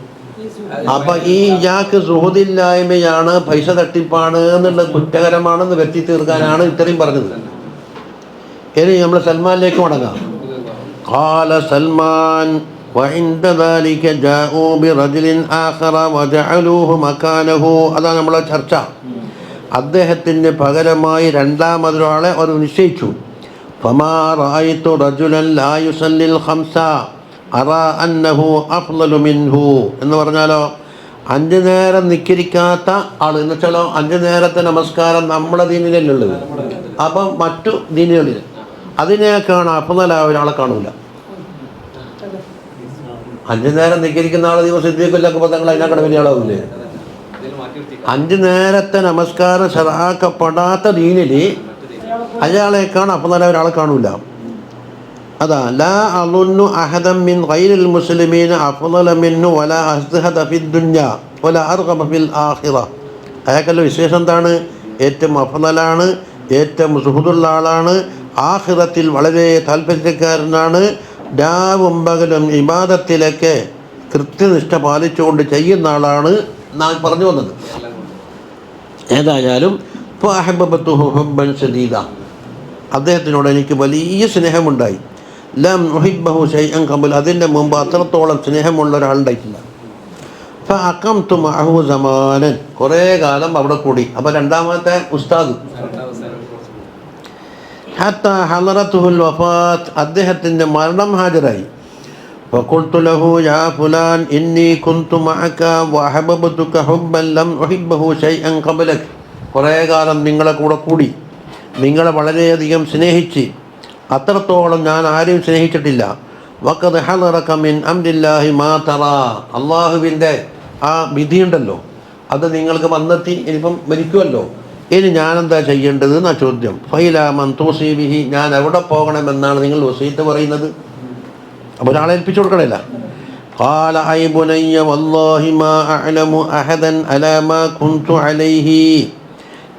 അപ്പം ഈ ഇയാൾക്ക് സുഹൃദില്ലായ്മയാണ്, പൈസ തട്ടിപ്പാണ് എന്നുള്ളത് കുറ്റകരമാണെന്ന് വരുത്തി തീർക്കാനാണ് ഇത്രയും പറഞ്ഞത്. ഇനി നമ്മൾ സൽമാനിലേക്ക് മടങ്ങാം. ഖാല സൽമാൻ وعند ذلك جاءوا برجل آخر وجعلوه مكانه. അതാണ് നമ്മളെ ചർച്ച. അദ്ദേഹത്തിന് പകരമായി രണ്ടാമതൊരാളെ അവർ നിശ്ചയിച്ചു. فما رأيت رجلا لا يصلي الخمس أرى أنه أفضل منه എന്ന് പറഞ്ഞാലോ 5 നേരം നിസ്കരിക്കാത്ത ആൾ എന്ന് വെച്ചാലോ 5 നേരത്തെ നമസ്കാരം നമ്മുടെ ദീനിലുള്ളത്. അപ്പം മറ്റു ദീനുകളിൽ അതിനേക്കാണ് അഫ്ളലായ ഒരാളെ കാണൂല. 5 നേരം നിസ്കരിക്കുന്ന ആളെ ദിവസം തങ്ങൾ അതിനേക്കാൾ വലിയ ആളാവില്ലേ? 5 നേരത്തെ നമസ്കാരം ശർആക്കപ്പെടാത്ത ദീനിൽ അയാളേക്കാണ് അഫ്ളലായ ഒരാളെ കാണൂല. അതാ ലാ അളുന്നു അഹദൻ മിൻ ഗൈരിൽ മുസ്ലിമീന അഫ്ളല മിൻഹു വലാ അസ്ഹദ ഫിദ് ദുനിയ വലാ അർഗബ ഫിൽ ആഖിറ. അയാൾക്കുള്ള വിശേഷം എന്താണ്? ഏറ്റവും അഫ്ളലാണ്, ഏറ്റവും സുഹൃദുള്ള ആളാണ്, ആഖിറത്തിൽ വളരെ താല്പര്യക്കാരനാണ്, രാവും പകലും ഇബാദത്തിലൊക്കെ കൃത്യനിഷ്ഠ പാലിച്ചുകൊണ്ട് ചെയ്യുന്ന ആളാണ് നാം പറഞ്ഞു വന്നത്. ഏതായാലും ഫഅഹബബ്തുഹു ഹുബ്ബൻ ശദീദ, അദ്ദേഹത്തിനോട് എനിക്ക് വലിയ സ്നേഹമുണ്ടായി. ലം ഉഹിബ്ബഹു ശൈഅൻ ഖബൽ, അതിൻ്റെ മുമ്പ് അത്രത്തോളം സ്നേഹമുള്ള ഒരാളുണ്ടായിട്ടില്ല. ഫഅഖംതു മഅഹു സമാനൻ, കുറേ കാലം അവിടെ കൂടി. അപ്പോൾ രണ്ടാമത്തെ ഉസ്താദ് ഹത്താ ഹളറത്തുഹുൽ വഫാത്ത്, അദ്ദേഹത്തിൻ്റെ മരണം ഹാജരായി. ഫഖുൽതു ലഹു യാ ഫുലാൻ ഇന്നി കുന്തു മഅക വഅഹബബ്തുക ഹുബ്ബൻ ലം ഉഹിബ്ബഹു ശൈഅൻ ഖബലക, കുറേ കാലം നിങ്ങളെ കൂടെ കൂടി, നിങ്ങളെ വളരെയധികം സ്നേഹിച്ച്, അത്രത്തോളം ഞാൻ ആരെയും സ്നേഹിച്ചിട്ടില്ല. വഖദ് ഹളറക മിൻ അംരില്ലാഹി മാ തറാ, അള്ളാഹുവിൻ്റെ ആ വിധിയുണ്ടല്ലോ അത് നിങ്ങൾക്ക് വന്നെത്തി, ഇനിയിപ്പം മരിക്കുമല്ലോ, ഇനി ഞാനെന്താ ചെയ്യേണ്ടത് എന്നാ ചോദ്യം. ഫൈലാ മൻ തൂസി ബിഹി, ഞാൻ എവിടെ പോകണമെന്നാണ് നിങ്ങൾ വസീയത്ത് പറയുന്നത്? അപ്പോൾ ഒരാളെ ഏൽപ്പിച്ചു കൊടുക്കണില്ല. ഖാല ഐ ബുനയ്യ വല്ലാഹി മാ അഅലമു അഹദൻ അലാ മാ കുന്തു അലൈഹി,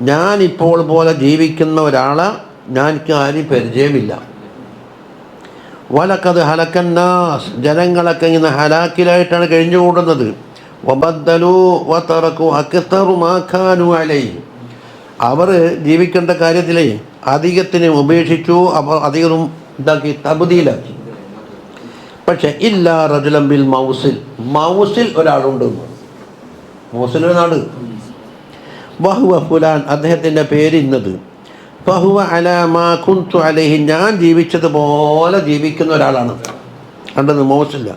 ഞാനിപ്പോൾ പോലെ ജീവിക്കുന്ന ഒരാളെ എനിക്ക് ആരും പരിചയമില്ല. വലഖദ് ഹലക്കന്നാസ്, ജനങ്ങളൊക്കെ ഇങ്ങനെ ഹലാക്കിലായിട്ടാണ് കഴിഞ്ഞുകൂടുന്നത്. വബദ്ദലു വതറകു അക്തറു മാ കാനു അലൈഹി, അവർ ജീവിക്കേണ്ട കാര്യത്തിലേ അധികത്തിന് ഉപേക്ഷിച്ചു, അവർ അധികം ഇതാക്കി തബ്ദീലാക്കി. പക്ഷെ ഇല്ലാ റജുലൻ ബിൽ മൗസിൽ, മൗസിൽ ഒരാളുണ്ട്, മൗസിൽ ഒരു നാട്. വഹുവ ഫുലാൻ, അദ്ദേഹത്തിൻ്റെ പേര് ഇന്നത്. ഫഹുവ അലാ മാ കുന്തു അലൈഹി, ഞാൻ ജീവിച്ചതുപോലെ ജീവിക്കുന്ന ഒരാളാണ്. കണ്ടത് മൗസില്ല.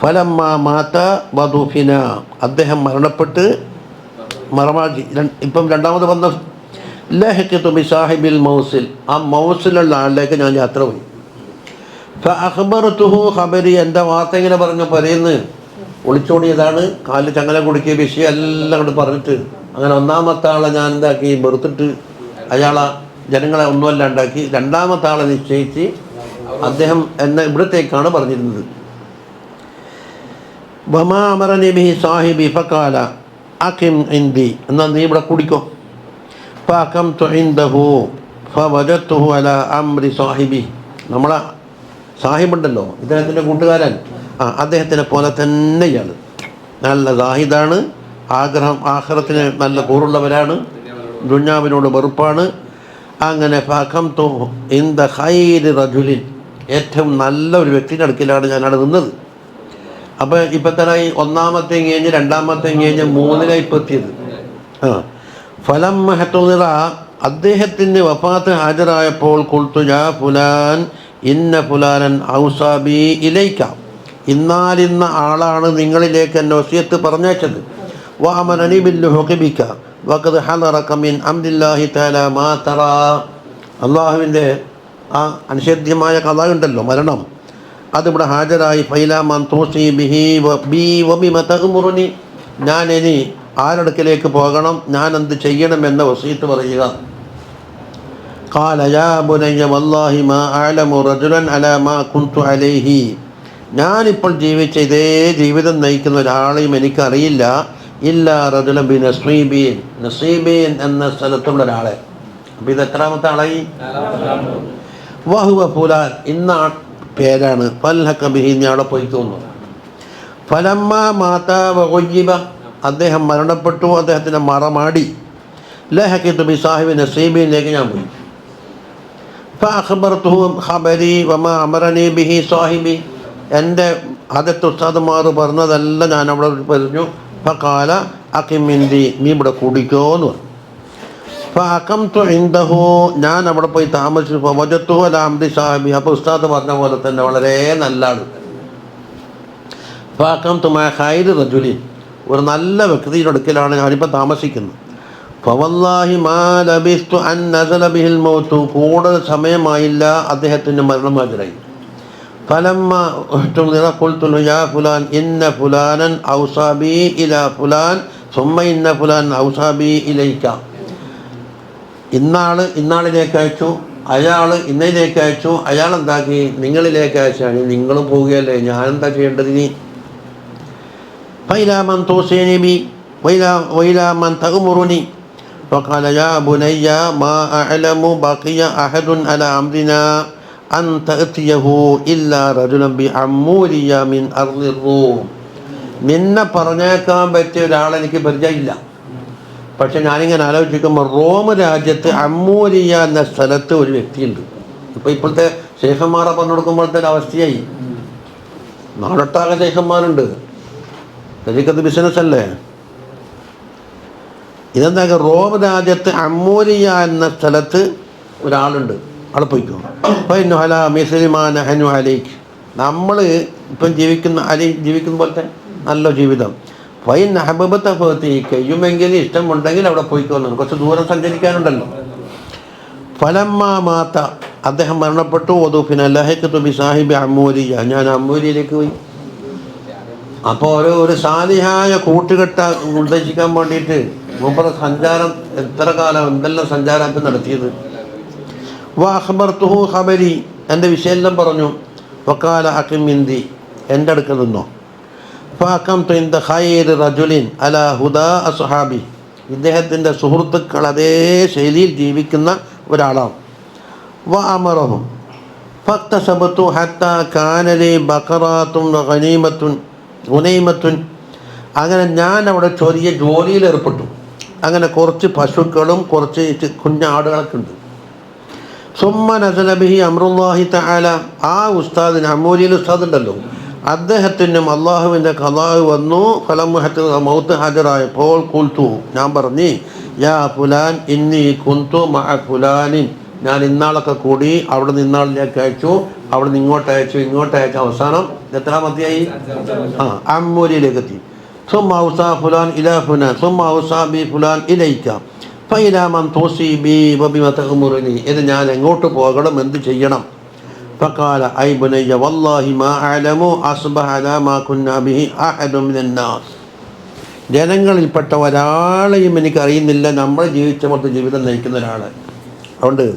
ഫലമ്മാ മാത വദുഫിന, അദ്ദേഹം മരണപ്പെട്ട് മറമാക്കി. ഇപ്പം രണ്ടാമത് വന്ന ലഹഖതു ബിസാഹിബിൽ മൗസിൽ, ആ മൗസിലുള്ള ആളിലേക്ക് ഞാൻ യാത്ര പോയി. ഫഅഖ്ബർതുഹു ഖബരി, എൻ്റെ വാർത്ത ഇങ്ങനെ പറഞ്ഞു പറയുന്നു. ഒളിച്ചോടിയതാണ്, കാലിൽ ചങ്ങല കുടുക്കിയ വിഷയം എല്ലാം കൊണ്ട് പറഞ്ഞിട്ട് അങ്ങനെ ഒന്നാമത്തെ ആളെ ഞാൻ എന്താക്കി വെറുത്തിട്ട് അയാളെ ജനങ്ങളെ ഒന്നുമല്ല ഉണ്ടാക്കി. രണ്ടാമത്തെ ആളെ നിശ്ചയിച്ച് അദ്ദേഹം എന്നെ ഇവിടത്തേക്കാണ് പറഞ്ഞിരുന്നത്. വമാ അമറനി ബിഹി സാഹിബി ഫഖാല അഖിം ഇൻദി, എന്നാൽ നീ ഇവിടെ കുടിക്കോ. ഫഅഖംതു ഇൻദഹു ഫവജദ്തുഹു അലാ അംരി സാഹിബി, നമ്മളെ സാഹിബുണ്ടല്ലോ ഇദ്ദേഹത്തിൻ്റെ കൂട്ടുകാരൻ, അദ്ദേഹത്തിനെ പോലെ തന്നെ ഇയാൾ നല്ല സാഹിദാണ്, ആഗ്രഹം ആഖിറത്തിന് നല്ല കൂറുള്ളവരാണ്, ദുന്യാവിനോട് വെറുപ്പാണ്. അങ്ങനെ ഫഖംതു ഇന്ദ ഖൈരി റജുലിൻ, ഏറ്റവും നല്ല ഒരു വ്യക്തിയുടെ അടുക്കിലാണ് ഞാൻ അവിടെ നിന്നത്. അപ്പോൾ ഇപ്പം തന്നെ ഒന്നാമത്തെ കഴിഞ്ഞ് രണ്ടാമത്തെ കഴിഞ്ഞ് മൂന്നിലായി ഇപ്പം എത്തിയത്. ഫലം ഹത്തുനിറ, അദ്ദേഹത്തിന് വഫാത്ത് ഹാജരായപ്പോൾ ഖുൽതു യാ ഫുലാൻ ഇന്ന ഫുലാനൻ ഔസാബി ഇലൈക, ഇന്നാലിന്ന ആളാണ് നിങ്ങളിലേക്ക് എന്നെ വസിയത്ത് പറഞ്ഞയച്ചത്. വഅമറനി ബിൽലുഹൂഖി ബിക വഖദ് ഹദറക മിൻ അംരില്ലാഹി തആല മാ തറാ, അള്ളാഹുവിൻ്റെ ആ അനിഷേധ്യമായ കഥ ഉണ്ടല്ലോ, മരണം, അതിവിടെ ഹാജരായി. ഫൈലാ മൻ തൂസി ബിഹി ബി വബിമ തഅ്മുറുനി, ഞാൻ ഇനി ആരടുക്കലേക്ക് പോകണം, ഞാൻ എന്ത് ചെയ്യണമെന്ന വസീയത്ത് പറയുക. ഖാല യാ ബുനയ്യ വല്ലാഹി മാ അഅലമു റജുലൻ അലാ മാ കുൻതു അലൈഹി, ഞാനിപ്പോൾ ജീവിച്ച ഇതേ ജീവിതം നയിക്കുന്ന ഒരാളെയും എനിക്കറിയില്ല. ഇല്ലാ റജുലൻ ബി നസീബീൻ, നസീബീൻ എന്ന സ്ഥലത്തുള്ള ഒരാളെ. അപ്പോൾ ഇത് എത്രാമത്തെ ആളായി? വഹുവ ഫുലാൻ, ഇന്ന പേരാണ്. ഫൽഹഖ ബിഹി, ഞാൻ അവിടെ പോയി തോന്നുന്നു. ഫലമ്മ മാത വഗയ്യിബ, അദ്ദേഹം മരണപ്പെട്ടു, അദ്ദേഹത്തിൻ്റെ മറമാടി. ലഹഖിതു ബി സാഹിബി നസീബിനിലേക്ക് ഞാൻ പോയി. ഫഅഖ്ബർതുഹു ഖബരി വമാ അമറനി ബിഹി സാഹിബി, എൻ്റെ ആദ്യത്തെ ഉസ്താദുമാർ പറഞ്ഞതെല്ലാം ഞാൻ അവിടെ പറഞ്ഞു. ഫഖാല അഖിം ഇൻദി, നീ ഇവിടെ കൂടിക്കോ എന്ന് പറഞ്ഞു. ഫഅഖംതു ഇൻദഹു, ഞാൻ അവിടെ പോയി താമസിച്ചു. ഫവജത്തുഹു അലാ അംരി സാഹിബി, അപ്പോൾ ഉസ്താദ് പറഞ്ഞ പോലെ തന്നെ വളരെ നല്ല ആൾ. ഫഅഖംതു മഅ ഖൈരി റജുലിൻ, ഒരു നല്ല വ്യക്തിയുടെ അടുക്കലാണ് ഞാനിപ്പോൾ താമസിക്കുന്നത്. ഫവല്ലാഹി മാ ലബിസ്തു അൻ നസല ബിഹിൽ മൗതു, കൂടുതൽ സമയമായില്ല അദ്ദേഹത്തിൻ്റെ മരണം ഹാജരായി. ഫലമ്മ ഖുൽതു യാ ഫുലാൻ ഇന്ന ഫുലാനൻ ഔസാബി ഇലാ ഫുലാൻ സുമ്മ ഇന്ന ഫുലാൻ ഔസാബി ഇലൈക, ഇന്നാളിലേക്ക് അയച്ചു, അയാൾ ഇന്നയിലേക്ക് അയച്ചു, അയാൾ എന്താക്കി നിങ്ങളിലേക്ക് അയച്ചാണ്, നിങ്ങളും പോവുകയല്ലേ, ഞാനെന്താ ചെയ്യേണ്ടത് ഇനി? ഫൈലാ മൻ തൂസീനി ബി വൈലാ മൻ തഅ്മുറുനി. ഫഖാല യാ ബുനയ്യ മാ അഅലമു ബഖിയ അഹദുൻ അലാ അംരിനാ അൻ തഅതിയഹു ഇല്ലാ റജുലൻ ബി അമ്മൂരിയ മിൻ അർളി റൂം, നിന്നെ പറഞ്ഞേക്കാൻ പറ്റിയ ഒരാളെനിക്ക് പരിചയമില്ല. പക്ഷെ ഞാനിങ്ങനെ ആലോചിക്കുമ്പോൾ റോം രാജ്യത്ത് അമ്മൂരിയ എന്ന സ്ഥലത്ത് ഒരു വ്യക്തിയുണ്ട്. ഇപ്പോഴത്തെ ശേഖന്മാരെ പറഞ്ഞു കൊടുക്കുമ്പോഴത്തെ ഒരു അവസ്ഥയായി. നാടൊട്ടാകെ ശേഖന്മാരുണ്ട്, ശരിക്കത് ബിസിനസ് അല്ലേ. ഇതെന്താ, റോം രാജ്യത്ത് അമ്മൂരിയ എന്ന സ്ഥലത്ത് ഒരാളുണ്ട്, അവിടെ പോയിക്കോ. അപ്പോൾ ഹല മിസ്ലിമാൻ ഹനു അലൈക്ക്, നമ്മൾ ഇപ്പം ജീവിക്കുന്ന പോലത്തെ നല്ല ജീവിതം. ഫൈൻ ഹബബത്തെ ഫത്തി, കഴിയുമെങ്കിൽ ഇഷ്ടമുണ്ടെങ്കിൽ അവിടെ പോയിക്കോന്നു, കുറച്ച് ദൂരം സഞ്ചരിക്കാനുണ്ടല്ലോ. ഫലമ്മ മാത്ത, അദ്ദേഹം മരണപ്പെട്ടു. വധുഫിന ലഹഖതു ബി സാഹിബി അമ്മൂരിയ, ഞാൻ അമ്മൂരിയിലേക്ക് പോയി. അപ്പോൾ ഒരു സാലിഹായ കൂട്ടുകെട്ട ഉദ്ദേശിക്കാൻ വേണ്ടിയിട്ട് മൂപ്പറ സഞ്ചാരം എത്ര കാലം എന്തെല്ലാം സഞ്ചാരമൊക്കെ നടത്തിയത്. വഅഖ്ബർതുഹു ഖബരി, എൻ്റെ വിഷയമെല്ലാം പറഞ്ഞു. വഖാല അഖിം ഇൻദി, എൻ്റെ അടുക്കൽ നിന്നോ. ഫഅഖംതു ഇൻദ ഖൈരി റജുലിൻ അലാ ഹുദാ അസ്ഹാബി, ഇദ്ദേഹത്തിൻ്റെ സുഹൃത്തുക്കൾ അതേ ശൈലിയിൽ ജീവിക്കുന്ന ഒരാളാണ്. വഅമറഹും ഫക്തസബതു ഹത്താ കാന ലി ബഖറാത്തുൻ ഗനീമത്തുൻ, അങ്ങനെ ഞാൻ അവിടെ ചെറിയ ജോലിയിൽ ഏർപ്പെട്ടു. അങ്ങനെ കുറച്ച് പശുക്കളും കുറച്ച് കുഞ്ഞാടുകളൊക്കെ ഉണ്ട്. സുമ്മ നസല ബിഹി അംറുല്ലാഹി തആല, ആ ഉസ്താദിന് അമ്മൂരിയിൽ ഉസ്താദ് ഉണ്ടല്ലോ, അദ്ദേഹത്തിനും അള്ളാഹുവിൻ്റെ ഖളാ വന്നു. ഫലമുഹത്ത് മൗത്ത് ഹാജരായപ്പോൾ ഖുൽതു, ഞാൻ പറഞ്ഞു യാ ഫുലാൻ ഇന്നി കുന്തു മഅ ഫുലാനിൻ, ഞാൻ ഇന്നാളൊക്കെ കൂടി അവിടെ നിന്നാളിലേക്ക് അയച്ചു, അവിടെ നിന്ന് ഇങ്ങോട്ട് അയച്ചു. അവസാനം എത്രാമത്തെയായി? അമ്മൂരിയിലേക്ക് എത്തി. സുമ്മ ഔസാ ഫുലാൻ ഇലാ ഫുലാൻ സുമ്മ ഔസാ ബി ഫുലാൻ ഇലൈക ഫൈലാ മൻ തൂസി ബി വബിമ തഅ്മുറുനി, ഇത് ഞാൻ എങ്ങോട്ട് പോകണം, എന്ത് ചെയ്യണം? ഫഖാല ഐ ബുനയ്യ വല്ലാഹി മാ അഅലമു അസ്ബഹ അലാ മാ കുന്നാ ബിഹി അഹദു മിനൻ നാസ്, ജനങ്ങളിൽപ്പെട്ട ഒരാളെയും എനിക്കറിയുന്നില്ല നമ്മൾ ജീവിച്ച മൊത്തം ജീവിതം നയിക്കുന്ന ഒരാളെ. അതുകൊണ്ട്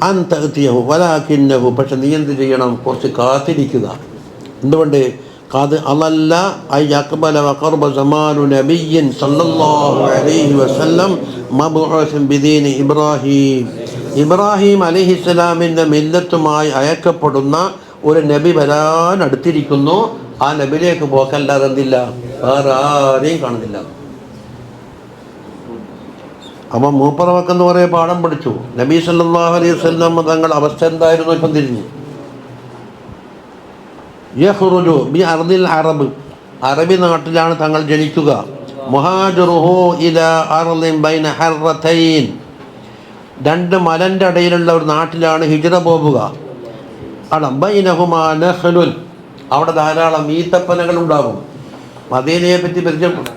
അൻ തഅതിയഹു വലാകിന്നഹു, പക്ഷെ നീ എന്ത് ചെയ്യണം, കുറച്ച് കാത്തിരിക്കുക. എന്തുകൊണ്ട്? ഖദ് അളല്ല ഐ അഖ്ബല വഖർബ സമാനു നബിയ്യിൻ സല്ലല്ലാഹു അലൈഹി വസല്ലം മബ്ഊസുൻ ബിദീനി ഇബ്രാഹിം അലൈഹിസ്സലാമിൻ്റെ മില്ലത്തുമായി അയക്കപ്പെടുന്ന ഒരു നബി വരാൻ അടുത്തിരിക്കുന്നു. ആ നബിയിലേക്ക് പോക്കല്ലാതെ എന്തില്ല, വേറെ ആരെയും കാണുന്നില്ല. അപ്പം മൂപ്പറവക്കെന്ന് കുറേ പാഠം പഠിച്ചു. നബി സല്ലല്ലാഹു അലൈഹി വസല്ലം തങ്ങളുടെ അവസ്ഥ എന്തായിരുന്നു? ഇപ്പം തിരിഞ്ഞു. യഖ്റുജു ബി അർദിൽ അറബ്, അറബി നാട്ടിലാണ് തങ്ങൾ ജനിക്കുക. മുഹാജിറുഹു ഇലാ അർദിൻ ബൈന ഹർറതൈൻ, രണ്ട് മലൻ്റെ ഇടയിലുള്ള ഒരു നാട്ടിലാണ് ഹിജ്റ പോവുക. ബൈനഹുമാ നഖ്ലുൻ, അവിടെ ധാരാളം ഈത്തപ്പനകൾ ഉണ്ടാകും. മദീനയെ പറ്റി പരിചയപ്പെടും.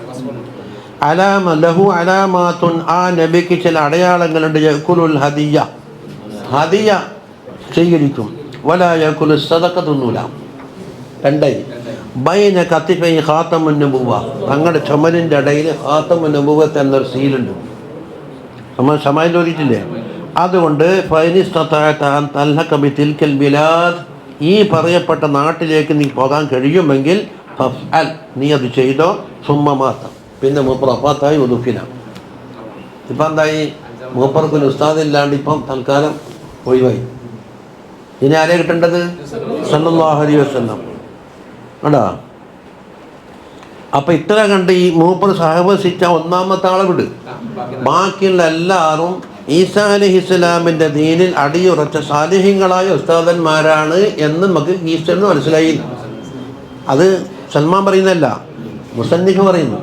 അലാമ ലഹു അലാമാത്തുൻ, ആ നബിക്ക് ചില അടയാളങ്ങളുണ്ട്. യഅ്കുലുൽ ഹദിയ, ഹദിയ സ്വീകരിക്കും. വലാ യഅ്കുലു സദഖ, തിന്നൂല. രണ്ടായി. ബൈന കത്തിഫൈ ഖാതമുൻ നബുവ, തങ്ങളുടെ ചുമലിൻ്റെ ഇടയിൽ ഖാതമുൻ നബുവത്ത് എന്നൊരു സീലുണ്ട്. നമ്മൾ ശമായിൽ ഓതിയിട്ടില്ലേ? അതുകൊണ്ട് ഈ പറയപ്പെട്ട നാട്ടിലേക്ക് നീ പോകാൻ കഴിയുമെങ്കിൽ നീ അത് ചെയ്തോ. സുമ്മമാത്ത, പിന്നെ മൂപ്പർ അപ്പാത്തായി ഉദുഫിന. ഇപ്പം എന്തായി? മൂപ്പർക്കൊരു ഉസ്താദില്ലാണ്ട് ഇപ്പം തൽക്കാലം ഒഴിവായി. ഇനി ആരെ കിട്ടേണ്ടത്? സല്ലല്ലാഹു അലൈഹി വസല്ലം. ആടാ, അപ്പം ഇത്ര കണ്ട് ഈ മൂപ്പർ സഹവസിച്ച ഒന്നാമത്തെ ആളെ വിട്. ബാക്കിയുള്ള എല്ലാവരും ഈസാ അലൈഹിസ്സലാമിൻ്റെ ദീനിൽ അടിയുറച്ച സാലിഹ്യങ്ങളായ ഉസ്താദന്മാരാണ് എന്ന് നമുക്ക് ഈസ്റ്ററിന് മനസ്സിലായി. അത് സൽമാൻ പറയുന്നതല്ല, മുസന്നിഫ് പറയുന്നു.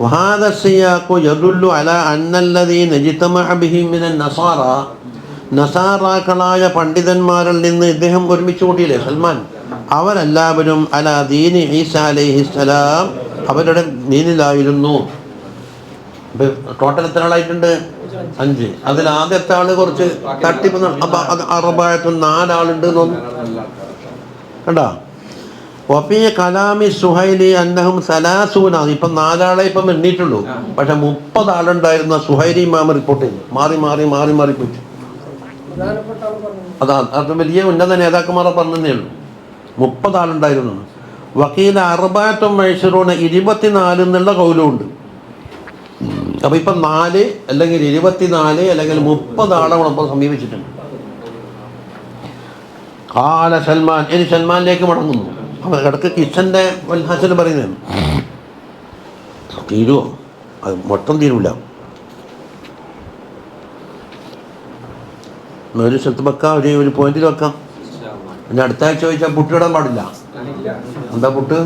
വഹാദ സിയാഖു യദുല്ലു അലാ അന്നല്ലദീന ഇജ്തമഅ ബിഹി മിനൻ നസാറ, നസാറാക്കളായ പണ്ഡിതന്മാരിൽ നിന്ന് ഇദ്ദേഹം ഒരുമിച്ച് കൂട്ടിയില്ലേ സൽമാൻ, അവരെല്ലാവരും അലാ ദീനി ഈസാ അലൈഹിസ്സലാം, അവരുടെ ദീനിലായിരുന്നു. ടോട്ടൽ എത്ര ആളായിട്ടുണ്ട്? 5. അതിൽ ആദ്യത്തെ ആള് കുറച്ച് തട്ടിപ്പ്. അപ്പം അത് അറബായത്തും 4 ആളുണ്ട് തോന്നുന്നു. കണ്ടാ? വഫീ കലാമി സുഹൈലി അന്നഹും സലാസൂന, ഇപ്പം 4 ആളെ ഇപ്പം എണ്ണീട്ടുള്ളൂ. പക്ഷെ 30 ആളുണ്ടായിരുന്ന സുഹൈലി ഇമാം റിപ്പോർട്ട് ചെയ്തു. മാറി മാറി മാറി മാറി പോയി. അതാ, അത് വലിയ ഉന്നത നേതാക്കന്മാരെ പറഞ്ഞതേ ഉള്ളൂ. 30 ആളുണ്ടായിരുന്നു. വക്കീല അറുബായത്തും മൈസൂറൂണ് 24 എന്നുള്ള കൗലുണ്ട്. അപ്പം ഇപ്പം 4 അല്ലെങ്കിൽ 24 അല്ലെങ്കിൽ 30 ആളെ നമ്മളിപ്പോൾ സമീപിച്ചിട്ടുണ്ട്. ആല സൽമാൻ, ഇനി സൽമാനിലേക്ക് മടങ്ങുന്നു. അപ്പം ഇടയ്ക്ക് കിച്ചൻ്റെ വൽഹാസൽ പറയുന്നതാണ്. തീരുമോ? അത് മൊത്തം തീരൂല. ഒരു സ്ഥലത്ത് വെക്കാം, ഒരു പോയിന്റിൽ വെക്കാം. പിന്നെ അടുത്ത ആഴ്ച ചോദിച്ചാൽ പുട്ടിടാൻ പാടില്ല. എന്താ പുട്ട്?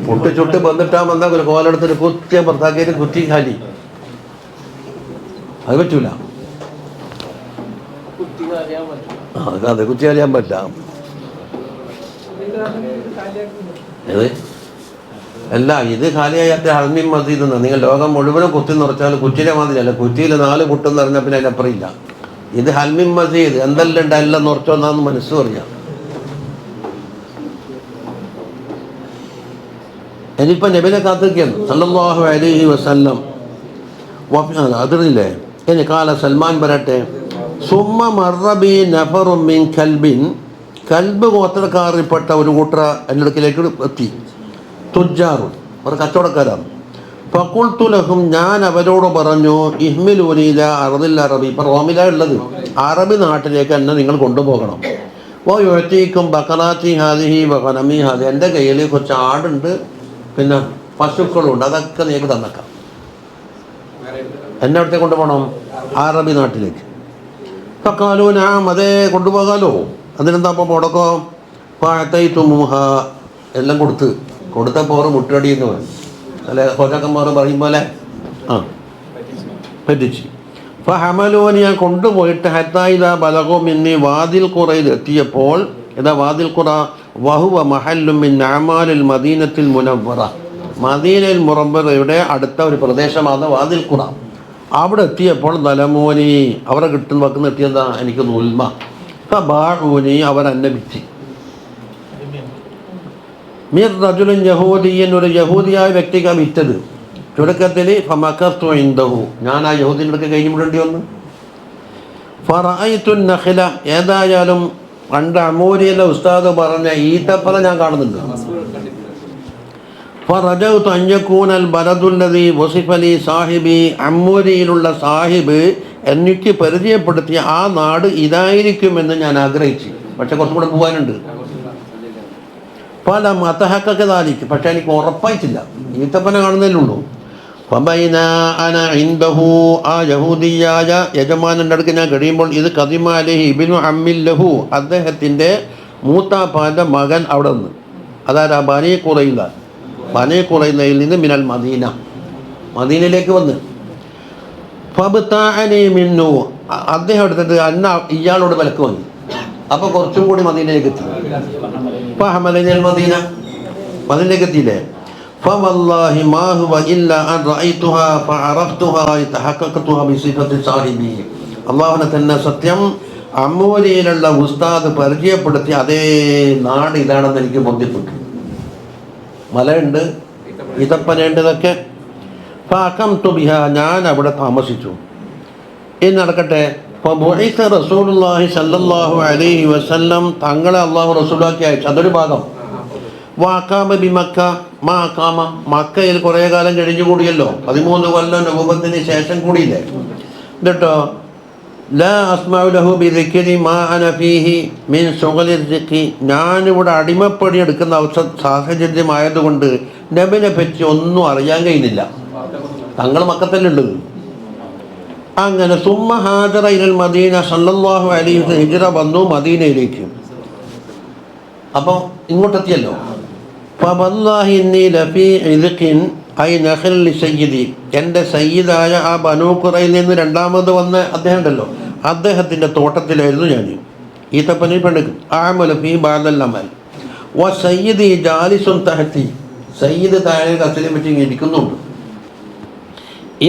പുട്ട് ചുട്ട് വന്നിട്ടാകുമ്പോൾ ഒരു കോലെടുത്തൊരു കുത്തിയ പുറത്താക്കിയിട്ട് കുറ്റി ഖാലി. അത് പറ്റൂല. അതെ, കുത്തി അറിയാൻ പറ്റില്ല. ഏത് അല്ല, ഇത് ഖാലിയായിട്ട് ഹൽമീൻ മസീദ് എന്നാണ്. നിങ്ങൾ ലോകം മുഴുവനും കുത്തി നിറച്ചാൽ കുറ്റിയിലെ മാതിരിയല്ല. കുറ്റിയിൽ 4 പുട്ടെന്ന് പറഞ്ഞാൽ പിന്നെ അതിനപ്പുറം ഇല്ല. ഇത് ഹൽമീൻ മസീദ്, എന്തെല്ലാം ഉണ്ട് എല്ലാം നിറച്ചോന്നാന്ന് മനസ്സ് പറയാം. ഇനിയിപ്പോൾ നബിനെ കാത്തിരിക്കുന്നു സല്ലല്ലാഹു അലൈഹി വസല്ലം. അതിറില്ലേ? ഇനി കാല സൽമാൻ പറയട്ടെ. സുമ്മ മറബി നഫറും മിൻ കൽബിൻ, കൽബ് ഗോത്രക്കാരിൽപ്പെട്ട ഒരു കൂട്ടർ എൻ്റെ അടുക്കിലേക്ക് എത്തി. തുജാറും, അവർ കച്ചവടക്കാരാണ്. ഫഖുൽതു ലഹും, ഞാൻ അവരോട് പറഞ്ഞു, ഇഹ്മിലൂനില അർദിൽ അറബി, ഇപ്പം റോമിലാണ് ഉള്ളത്, അറബി നാട്ടിലേക്ക് എന്നെ നിങ്ങൾ കൊണ്ടുപോകണം. ഓ യുഅതീകും ബഖറാത്തി ഹാദിഹി വഗനമി ഹാദി, എൻ്റെ കയ്യിൽ കുറച്ച് ആടുണ്ട്, പിന്നെ പശുക്കളുണ്ട്, അതൊക്കെ നിങ്ങൾക്ക് തന്നേക്കാം. എന്നെ അവിടത്തേക്ക് കൊണ്ടുപോകണം, അറബി നാട്ടിലേക്ക്. ഫഖാലൂ നഅം, അതേ കൊണ്ടുപോകാമല്ലോ, അതിനെന്താ അപ്പം മുടക്കോ? ഫഅതൈതുമുഹ, എല്ലാം കൊടുത്തപ്പോൾ മുട്ടടിയെന്ന് പറയും അല്ലെ, ഹോജക്കന്മാർ പറയും പോലെ. പറ്റിച്ച്. ഫഹമലൂന്, ഞാൻ കൊണ്ടുപോയിട്ട് ഹത്തായിദ ബലഗോ മിന്നി വാദിൽ ഖുറയിൽ എത്തിയപ്പോൾ, ഇതാ വാദിൽ ഖുറ വഹുവ മഹല്ലും മിൻ അഅമാലിൽ മദീനത്തിൽ മുനവ്വറ, മദീനയിൽ മുറവ്വറയുടെ അടുത്ത ഒരു പ്രദേശമാണ് വാദിൽ ഖുറ. അവിടെ എത്തിയപ്പോൾ ദലമോനി, അവരെ വെക്കുന്ന എത്തിയതാ എനിക്ക് ഉൽമ. ഫബാഊനി, അവരെന്നെ വിറ്റ്. മിർ റജുലുൻ യഹൂദിയൻ, ഒരു യഹൂദിയായ വ്യക്തിക്കാണ് വിറ്റത്. ചുരുക്കത്തിൽ ഫമകത്തു ഇൻദഹു, ഞാൻ ആ യഹൂദിൻ്റെ അടുത്ത് കഴിഞ്ഞു വിടേണ്ടി വന്നു. ഫറഅയ്തു നഖല, ഏതായാലും പണ്ട് അമൂരിയിലെ ഉസ്താദ് പറഞ്ഞ ഈത്തപ്പന ഞാൻ കാണുന്നുണ്ട്. ഫറജൗതു അൻ യകൂനൽ ബലദുല്ലദീ വസിഫ ലി സാഹിബി, അമൂരിയിലുള്ള സാഹിബ് എനിക്ക് പരിചയപ്പെടുത്തിയ ആ നാട് ഇതായിരിക്കുമെന്ന് ഞാൻ ആഗ്രഹിച്ചു. പക്ഷെ കുറച്ചും കൂടെ പോകാനുണ്ട്. പല മതഹക്കതാലിക്ക്, പക്ഷെ എനിക്ക് ഉറപ്പായിട്ടില്ല. ഈത്തപ്പന കാണുന്നതിലുള്ളൂ. ഫബൈന അന ഇൻദഹു, ആ യഹൂദിയായ യജമാനൻ്റെ അടുക്ക് ഞാൻ കഴിയുമ്പോൾ ഇത് ഖദിമ അലൈഹി ഇബ്നു അമ്മിൻ ലഹു, അദ്ദേഹത്തിൻ്റെ മൂത്താപ്പാൻ്റെ മകൻ അവിടെ നിന്ന്, അതായത് ബനീ ഖുറൈള, ബനീ ഖുറൈളയിൽ നിന്ന് മിനൽ മദീന, മദീനയിലേക്ക് വന്ന്. ഫബ്തഅനി മിന്നു, അദ്ദേഹം എടുത്തിട്ട് അന്ന ഇയാളോട് വിലക്ക് വാങ്ങി. അപ്പോൾ കുറച്ചും കൂടി മദീനയിലേക്ക് എത്തി. ഫഹമലനിൽ മദീന, മദീനയിലേക്ക് എത്തിയില്ലേ. ഫവല്ലാഹി മാ ഹുവ ഇല്ലാ അൻ റഅയ്തുഹാ ഫഅറഫ്തുഹാ തഹഖഖതുഹാ ബിസിഫത്തി സാഹിബി. അല്ലാഹുവിനെ തന്നെ സത്യം, അമ്മൂരിയിലുള്ള ഉസ്താദ് പരിചയപ്പെടുത്തി അതേ നാട് ഇതാണെന്ന് എനിക്ക് ബോധ്യപ്പെട്ടു. മലയുണ്ട്, ഇതപ്പനയുണ്ട്, ഇതൊക്കെ. ഫഅഖംതു ബിഹാ, ഞാൻ അവിടെ താമസിച്ചു. ഇനി നടക്കട്ടെ. ഫബുഇസ റസൂലുള്ളാഹി സ്വല്ലല്ലാഹു അലൈഹി വസല്ലം, തങ്ങളെ അല്ലാഹു റസൂലാക്കി അയച്ചു. അതൊരു ഭാഗം. വഅഖാമ ബിമക്ക, മാഖാമ, മക്കയിൽ കുറേ കാലം കഴിഞ്ഞു കൂടിയല്ലോ, 13 കൊല്ലം നബുവത്തിന് ശേഷം കൂടിയില്ലേ. എന്നിട്ടോ ലാ അസ്മഉ ലഹു ബിദിക്രി മാ അന ഫീഹി മിൻ ശുഗ്ലി റിസ്ഖി, ഞാനിവിടെ അടിമപ്പണി എടുക്കുന്ന സാഹചര്യമായതുകൊണ്ട് നബിനെ പറ്റി ഒന്നും അറിയാൻ കഴിയുന്നില്ല. തങ്ങൾ മക്കത്തല്ലുള്ളത്. അങ്ങനെ സുമ്മ ഹാജറ ഇലൽ മദീന സല്ലല്ലാഹു അലൈഹി വസല്ലം, ഹിജ്റ വന്നു മദീനയിലേക്ക്. അപ്പോൾ ഇങ്ങോട്ടെത്തിയല്ലോ. ഫവല്ലാഹി ഇന്നി ലഫീ ഇദ്ഖിൻ ഐ നഖൽ ലിസയ്യിദി, എൻ്റെ സയ്യിദായ ആ ബനൂ ഖുറൈൽ നിന്ന് രണ്ടാമത് വന്ന അദ്ദേഹം ഉണ്ടല്ലോ, അദ്ദേഹത്തിൻ്റെ തോട്ടത്തിലായിരുന്നു ഞാൻ. ഈത്തപ്പനി പെണ്ണുക്ക് ആമല ഫീ ബഅദൽ അമൽ വ സയ്യിദി ജാലിസുൻ തഹതി, സയ്യിദ് താഴെ കസലിൽ വെച്ച് ഇരിക്കുന്നുണ്ട്.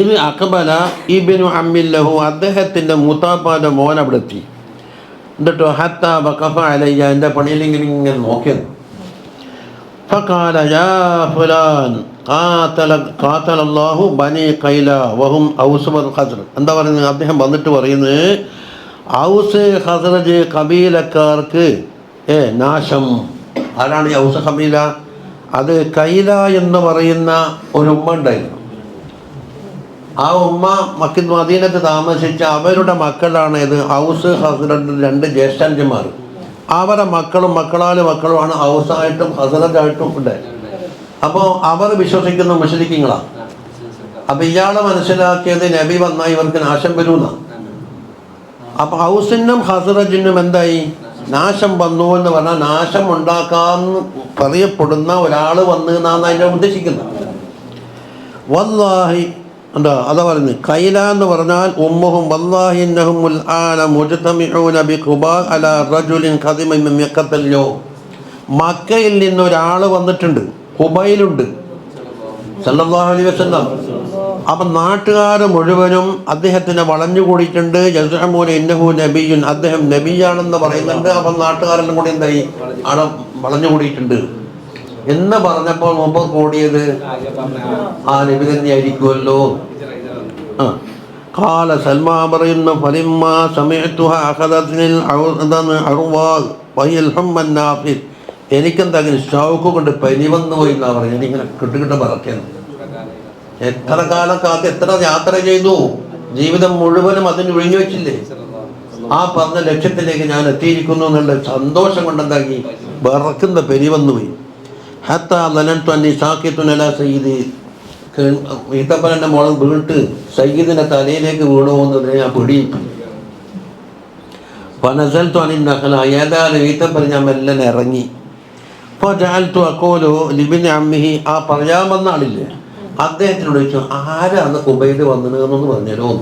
ഇത് അഖബല ഇബ്നു അമ്മിൻ ലഹു, അദ്ദേഹത്തിൻ്റെ മൂത്താപ്പാൻ്റെ മോൻ അവിടെ എത്തി. എന്നിട്ടോ ഹത്ത വഖഫ അലയ്യ, എൻ്റെ പണിയിലിങ്ങനെ ഇങ്ങനെ നോക്കിയത്. ഫഖാല യാ ഫുലാൻ ഖാതലല്ലാഹു ബനീ ഖൈല വഹും ഔസ് വൽ ഖസ്റജ്. എന്താ പറയുന്നത്? അദ്ദേഹം വന്നിട്ട് പറയുന്നത്, ഔസ് ഖസ്റജ് കബീലക്കാർക്ക് നാശം. ആരാണ് ഈ ഔസ് കബീല? അത് കൈല എന്ന് പറയുന്ന ഒരു ഉമ്മ ഉണ്ടായിരുന്നു. ആ ഉമ്മ മദീനത്ത് താമസിച്ച അവരുടെ മക്കളാണ് ഇത് ഔസ് ഹസ്റജ്, 2 ജ്യേഷ്ഠന്മാർ. അവരുടെ മക്കളുമാണ് ഔസായിട്ടും ഹസ്റജായിട്ടും ഉണ്ട്. അപ്പോൾ അവർ വിശ്വസിക്കുന്ന മുശ്രിക്കുകളാണ്. അപ്പോൾ ഇയാളെ മനസ്സിലാക്കിയത് നബി വന്നാൽ ഇവർക്ക് നാശം വരുന്ന. അപ്പോൾ ഔസിനും ഹസ്റജിനും എന്തായി? നാശം വന്നു എന്ന് പറഞ്ഞാൽ നാശം ഉണ്ടാക്കാൻ പറയപ്പെടുന്ന ഒരാൾ വന്നു എന്നാണ് അതിനെ ഉദ്ദേശിക്കുന്നത്. വല്ലാഹി എന്താ അതാ പറയുന്നത്, കൈല എന്ന് പറഞ്ഞാൽ ഉമ്മുഹും വല്ലാഹി ഇന്നഹും ആന മുജ്തമിഊന ബിഖുബാ അലാ റജുലിൻ ഖദിമ മിൻ മക്കത്തൽ യൗം. മക്കയിൽ നിന്ന് ഒരാൾ വന്നിട്ടുണ്ട്, ഖുബൈലുണ്ട് സല്ലല്ലാഹു അലൈഹി വസല്ലം. അപ്പം നാട്ടുകാർ മുഴുവനും അദ്ദേഹത്തിനെ വളഞ്ഞുകൂടിയിട്ടുണ്ട്. യസ്അമൂന ഇന്നഹു നബിയ്യുൻ, അദ്ദേഹം നബിയാണെന്ന് പറയുന്നുണ്ട്. അപ്പം നാട്ടുകാരെല്ലാം കൂടി എന്തായി? അവിടെ വളഞ്ഞുകൂടിയിട്ടുണ്ട് എന്ന് പറഞ്ഞപ്പോൾ മുമ്പ് കൂടിയത് ആ നബി തന്നെയായിരിക്കുമല്ലോ. ഖാല സൽമാൻ പറയുന്നു, ഫലിമ്മാ സമഅതുഹാ അഖദത്നിൽ അർവാഹ് വഹിയൽ ഹുമ്മൻ നാഫിദ്, എനിക്കെന്തെങ്കിലും ഷൗക്ക് കൊണ്ട് പനി വന്നു പോയി എന്നാ പറയുന്നത്. എനിക്കിങ്ങനെ കിട്ടുകിട്ട പറക്കുന്നു. എത്ര കാലം കാത്ത് എത്ര യാത്ര ചെയ്തു, ജീവിതം മുഴുവനും അതിന് ഒഴിഞ്ഞു വെച്ചില്ലേ. ആ പറഞ്ഞ ലക്ഷ്യത്തിലേക്ക് ഞാൻ എത്തിയിരിക്കുന്നു എന്നുള്ള സന്തോഷം കൊണ്ടെന്താക്കി വിറക്കുന്ന പനി വന്നുപോയി. ഹത്താ ലനൻതു അന്നി സാഖിത്തുൻ അലാ സയ്യിദി, ഈത്തപ്പനൻ്റെ മോളം വീണിട്ട് സയ്യിദിൻ്റെ തലയിലേക്ക് വീണു പോകുന്നത് ഞാൻ പിടിയിട്ടു. ഫനസൽതു അനിൻ നഖല, ഏതായാലും ഈത്തപ്പൻ ഞാൻ മെല്ലെ ഇറങ്ങി. ഫജഅൽതു അഖൂലു ലിബ്നി അമ്മിഹി, ആ പറയാൻ വന്ന ആളില്ലേ അദ്ദേഹത്തിനോട് ചോദിച്ചു, ആരാണ് ഖുബൈൽ വന്നതെന്നൊന്ന് പറഞ്ഞല്ലോ.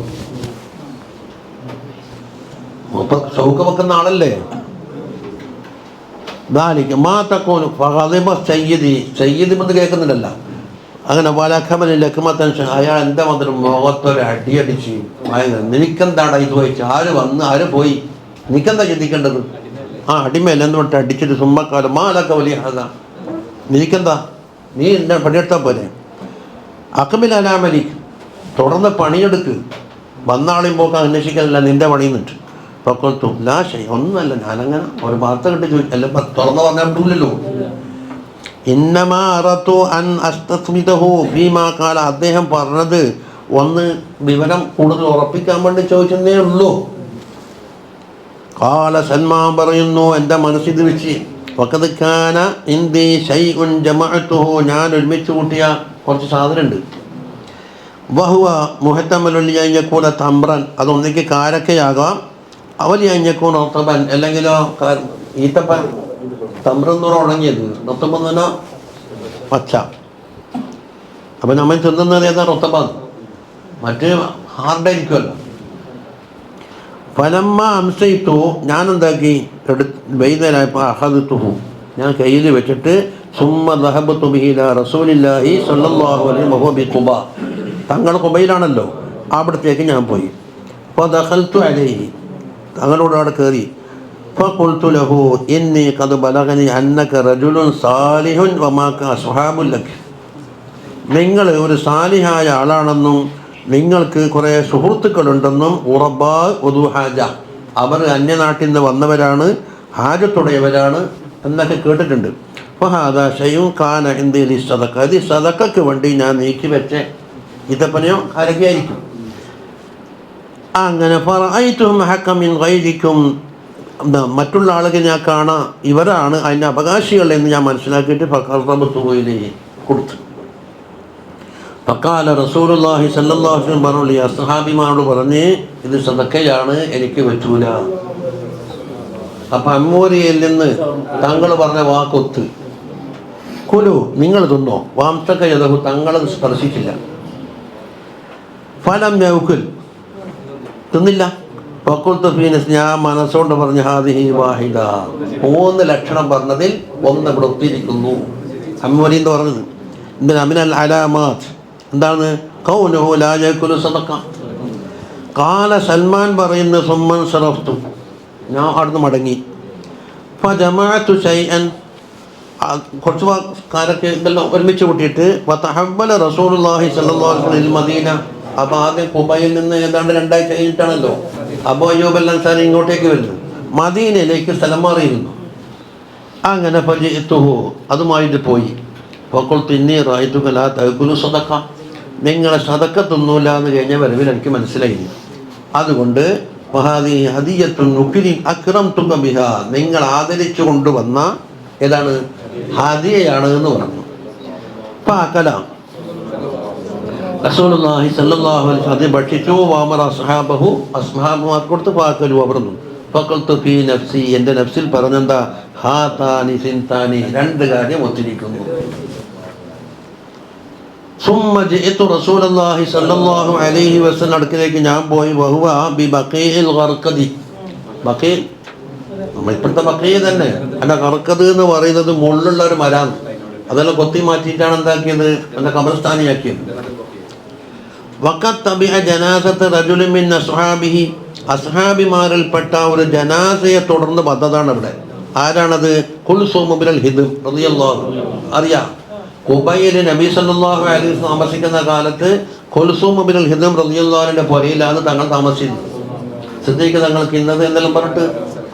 ഷൗക്ക് വെക്കുന്ന ആളല്ലേ. ദാലിക മാ തഖൂലു ഫഗളിബ സയ്യിദി, സയ്യിദ് എന്ന് കേൾക്കുന്നില്ലല്ല. അങ്ങനെ വലഖമൻ ലഖമതൻ, അയാൾ എന്താ വന്നിട്ട് മുഖത്തൊരു അടിയടിച്ച്, നിനക്കെന്താടാ ഇത് ചോദിച്ചു, ആര് വന്ന് ആര് പോയി, നിനക്കെന്താ ചിന്തിക്കേണ്ടത്? ആ അടിമയല്ല എന്ന് പറഞ്ഞിട്ട് അടിച്ചിട്ട് സുമ്മക്കാലം മാലക്ക വലിയ ഹദ, നിനക്കെന്താ, നീ എന്താ പണിയെടുത്താൽ പോലെ. അഖമിൽ അലാമലിക്ക്, തുടർന്ന് പണിയെടുക്ക്, വന്നാളെയും പോക്ക് അന്വേഷിക്കാനല്ല നിൻ്റെ പണിയുന്നുണ്ട്. പൊക്കത്തു ലാശയ, ഒന്നുമല്ല, ഞാനങ്ങനെ ഒരു വാർത്ത കിട്ടി ചോദിച്ചു, അല്ല തുറന്ന് പറഞ്ഞാൽ പറ്റില്ലല്ലോ. ഇന്നമാ അറത്തു അൻ അസ്തസ്മിതഹു ഫീമാ ഖാല, അദ്ദേഹം പറഞ്ഞത് ഒന്ന് വിവരം കൂടുതൽ ഉറപ്പിക്കാൻ വേണ്ടി ചോദിച്ചതേ ഉള്ളൂ. ഖാല സൽമാൻ പറയുന്നു, എൻ്റെ മനസ്സിത് വെച്ച് വഖദ് കാന ഇന്ദി ശൈഉൻ ജമഅതുഹു, ഞാൻ ഒരുമിച്ച് കൂട്ടിയ കുറച്ച് സാധനമുണ്ട്. വഹുവ മുഹത്തമലുല്ലിയക്കൂല തമ്പ്രൻ, അതൊന്നിക്ക് കാരക്കയാകാം, അവലിയഞ്ഞക്കൂൻ റത്തബൻ അല്ലെങ്കിലോ ഈത്തപ്പൻ. തമ്പ്രെന്നൂറ് ഉണങ്ങിയത്, റത്തബൻ തന്നെ പച്ച. അപ്പം നമ്മൾ തിന്നുന്നത് ഏതാ? റത്തബൻ. മറ്റ് ഹാർഡായിരിക്കുമല്ലോ. ഫലമ്മ അംസയിത്തു, ഞാനെന്താക്കി വൈകുന്നേരമായപ്പോൾ അഹദത്തുഹു, ഞാൻ കയ്യിൽ വെച്ചിട്ട് സുമ്മ ദഹബത്തു ബിഹി ഇലാ റസൂലില്ലാഹി സ്വല്ലല്ലാഹു അലൈഹി വസല്ലം ബി ഖുബ, തങ്ങൾ ഖുബയിലാണല്ലോ, അവിടത്തേക്ക് ഞാൻ പോയി. അപ്പോൾ ദഖൽതു അലൈഹി, തങ്ങളോട് അവിടെ കയറി. ഫഖുൽതു ലഹു ഇന്നി ഖദ് ബലഗനി അന്നക റജുലുൻ സാലിഹുൻ വമാക അസ്ഹാബുൻ ലക്, നിങ്ങൾ ഒരു സാലിഹായ ആളാണെന്നും നിങ്ങൾക്ക് കുറേ സുഹൃത്തുക്കളുണ്ടെന്നും, ഉറബാ ഉദുഹാജ, അവർ അന്യനാട്ടിൽ നിന്ന് വന്നവരാണ്, ഹാജത്തുടയവരാണ് എന്നൊക്കെ കേട്ടിട്ടുണ്ട്. ഫഹാദ ഷൈഉൻ കാന ഇൻദി ലിസ്സദഖ, ഇത് സദഖയ്ക്ക് വേണ്ടി ഞാൻ നീക്കി വെച്ച ഇതപ്പനെയോ ആരൊക്കെയായിരിക്കും. അങ്ങനെ ഫറഅയ്തുഹും ഹഖ മിൻ ഗൈരിക്കും, മറ്റുള്ള ആളുകൾ ഞാൻ കാണാം ഇവരാണ് അതിൻ്റെ അവകാശികൾ എന്ന് ഞാൻ മനസ്സിലാക്കിയിട്ട് ഫഖറബത്തുഹു കൊടുത്തു. ഫഖാല റസൂലുള്ളാഹി സ്വല്ലല്ലാഹു അലൈഹി വസല്ലം പറഞ്ഞു, അസ്ഹാബിമാരോട് പറഞ്ഞ് ഇത് സദഖയാണ്, എനിക്ക് പറ്റൂല. അപ്പം അമ്മൂരിയിൽ നിന്ന് തങ്ങൾ പറഞ്ഞ വാക്കൊത്ത്, കുലു നിങ്ങൾ തിന്നോ, വാംസക യദഹു, തങ്ങളത് സ്പർശിച്ചില്ല. ഫലം യൗകുൽ, തിന്നില്ല. ഫഖുൽതു ഫീ നഫ്സി, ഞാൻ മനസ്സുകൊണ്ട് പറഞ്ഞു ഹാദിഹി വാഹിദ, 3 ലക്ഷണം പറഞ്ഞതിൽ ഒന്ന് ഇവിടെ ഒത്തിരിക്കുന്നു. അമ്മൂരി എന്ന് പറഞ്ഞത് എന്തിനാ? മിനൽ അലാമാത്ത്, എന്താണ്? കൗനുഹു ലാ യഅകുലു സദഖ. ഖാല സൽമാൻ പറയുന്നു, സുമ്മൻ സറഫ്തു, ഞാൻ അവിടുന്ന് മടങ്ങി. ഫജമഅതു ശൈഅൻ, കുറച്ച് കാലൊക്കെ ഇതെല്ലാം ഒരുമിച്ച് കൂട്ടിയിട്ട് വതഹവ്വല റസൂലുള്ളാഹി സ്വല്ലല്ലാഹു അലൈഹി വസല്ലം മദീന. അപ്പോൾ ആദ്യം കുബയിൽ നിന്ന് ഏതാണ്ട് 2 ആഴ്ച കഴിഞ്ഞിട്ടാണല്ലോ അബൂ അയ്യൂബ് അൽ അൻസാരി ഇങ്ങോട്ടേക്ക് വരുന്നത്. മദീനയിലേക്ക് സ്ഥലം മാറിയിരുന്നു. അങ്ങനെ ഫജിഅ്തുഹു, അതുമായിട്ട് പോയി. ഫഖുൽതു ഇന്നി റഅയ്തുക ലാ തഅകുലു സദഖ, നിങ്ങളെ സദഖ തിന്നൂല എന്ന് കഴിഞ്ഞ വരവിൽ എനിക്ക് മനസ്സിലായി. അതുകൊണ്ട് വഹാദി ഹദിയത്തുൻ നുക്രി അക്രംതുക ബിഹാ, നിങ്ങൾ ആദരിച്ചു കൊണ്ടുവന്ന ഏതാണ്? ഹദിയയാണ് എന്ന് പറഞ്ഞു. ഫഅകല റസൂലുള്ളാഹി സ്വല്ലല്ലാഹു അലൈഹി വസല്ലം ഭക്ഷിച്ചു. വഅമറ അസ്ഹാബഹു, അസ്ഹാബുമാർ കൊടുത്ത് ഫഅകലു, അവർ തിന്നു. ഫഖൽതു ഫീ നഫ്സി, എൻ്റെ നഫ്സിൽ പറഞ്ഞെന്താ? ഹാതാനി സിൻതാനി, 2 കാര്യം ഒത്തിരിക്കുന്നു. സുമ്മ ജിഇതു റസൂലുള്ളാഹി സ്വല്ലല്ലാഹു അലൈഹി വസല്ലം അടുക്കലേക്ക് ഞാൻ പോയി. വഹുവ ബി ബഖീഇൽ ഗർഖദി, ബഖീ നമ്മൾ ഇപ്പോഴത്തെ ബഖീ തന്നെ അല്ല, ഗർഖദ് എന്ന് പറയുന്നത് മുള്ളുള്ള ഒരു മരാണ്. അതെല്ലാം കൊത്തി മാറ്റിയിട്ടാണ് എന്താക്കിയത്? എൻ്റെ ഖബർസ്ഥാനിയാക്കിയത്. വഖത് തബിഅ ജനാസത റജുലിൻ മിൻ അസ്ഹാബിഹി, അസ്ഹാബിമാരിൽപ്പെട്ട ഒരു ജനാസയെ തുടർന്ന് വന്നതാണ് അവിടെ. ആരാണത്? കുൽസൂം ബിൻ ഹിദ്ം റളിയല്ലാഹു, അറിയാം. ഖുബൈൽ നബി സല്ലല്ലാഹു അലൈഹി വസല്ലം താമസിക്കുന്ന കാലത്ത് കുൽസൂം ബിൻ ഹിദ്ം റളിയല്ലാഹുവിന്റെ പുരയിലാണ് തങ്ങൾ താമസിച്ചത്. സിദ്ദീഖ് തങ്ങൾക്ക് ഇന്നത് എന്തെല്ലാം പറഞ്ഞിട്ട്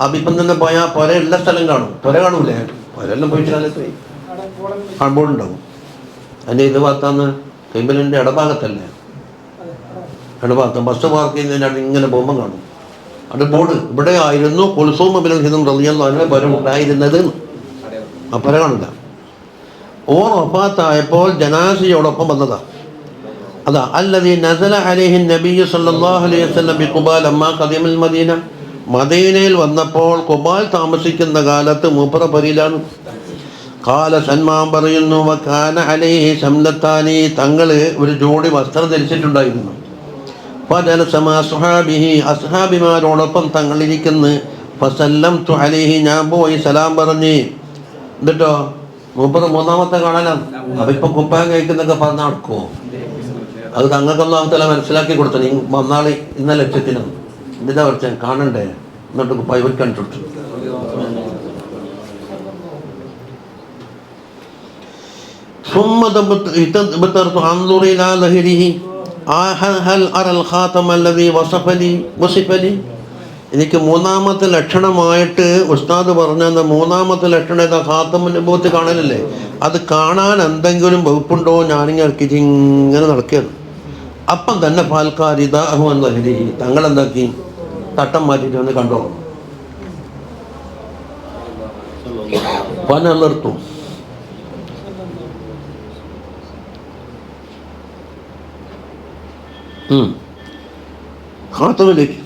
അഭിപ്പം തന്നെ പോയാൽ പുര എല്ലാ സ്ഥലം കാണും. പുര കാണൂലേ? പുരെല്ലാം പോയിട്ട് കാലത്ത് കാണുമ്പോഴുണ്ടാവും. അതിൻ്റെ ഇത് ഭാഗത്താന്ന് കൈബലിൻ്റെ ഇടഭാഗത്തല്ലേ, ഇടഭാഗത്ത് ബസ് പാർക്ക് ചെയ്യുന്നതിനാണ് ഇങ്ങനെ പോകുമ്പോൾ കാണും. അത് ബോർഡ് ഇവിടെ ആയിരുന്നു കുൽസൂം ബിൻ ഹിദ്ം റളിയല്ലാഹുവിന്റെ പുര ഉണ്ടായിരുന്നത്. ആ പുര കാണില്ല. ഓർ വഫാത്തായപ്പോൾ ജനാസയോടൊപ്പം വന്നതാ. അതാ അല്ലദീ നസല അലൈഹി നബിയ്യു സല്ലല്ലാഹു അലൈഹി വസല്ലം ബിഖുബാ ലമ്മാ ഖദിമൽ മദീന, മദീനയിൽ വന്നപ്പോൾ ഖുബാൽ താമസിക്കുന്ന കാലത്ത് മൂപ്പറ പരിയിലാണ്. ഖാല സൽമാൻ പറയുന്നു, വകാന അലൈഹി ശംലത്താനി, തങ്ങൾ ഒരു ജോഡി വസ്ത്രം ധരിച്ചിട്ടുണ്ടായിരുന്നു. ഫജലസ മാ സുഹാബിഹി, അസ്ഹാബിമാരോടൊപ്പം തങ്ങളിരിക്കുന്നു. ഫസല്ലംതു അലൈഹി, ഞാൻ പോയി സലാം പറഞ്ഞ്. എന്നിട്ടോ മൂപ്പർ 3ാമത്തെ കാണാനാണ്. അപ്പം ഇപ്പം കുപ്പായം കഴിക്കുന്നൊക്കെ പറഞ്ഞാൽ നടക്കുമോ? അത് തങ്ങൾക്ക് അല്ലാഹു തആല മനസ്സിലാക്കി കൊടുത്തു. നീ വന്നാൾ ഇന്ന ലക്ഷ്യത്തിനാണ്, എന്തിനാ പഠിച്ചാൽ കാണണ്ടേ, എന്നിട്ട് കുപ്പായം ഇവർ കണ്ടിട്ടു. എനിക്ക് 3ാമത്തെ ലക്ഷണമായിട്ട് ഉസ്താദ് പറഞ്ഞ 3ാമത്തെ ലക്ഷണം ഏതാ? ഖാത്തമുൻ നബുവത്ത് കാണലല്ലേ. അത് കാണാൻ എന്തെങ്കിലും വകുപ്പുണ്ടോ? ഞാനിങ്ങനെ ഇങ്ങനെ നടക്കുകയാണ്. അപ്പം തന്നെ ഫാൽക്കാരിദാഹു എന്ന ഹരി, തങ്ങളെന്താക്കി? തട്ടം മാറ്റിയിട്ട് വന്ന് കണ്ടോ, പനലർത്തു. ഖാത്തമിലേക്ക്.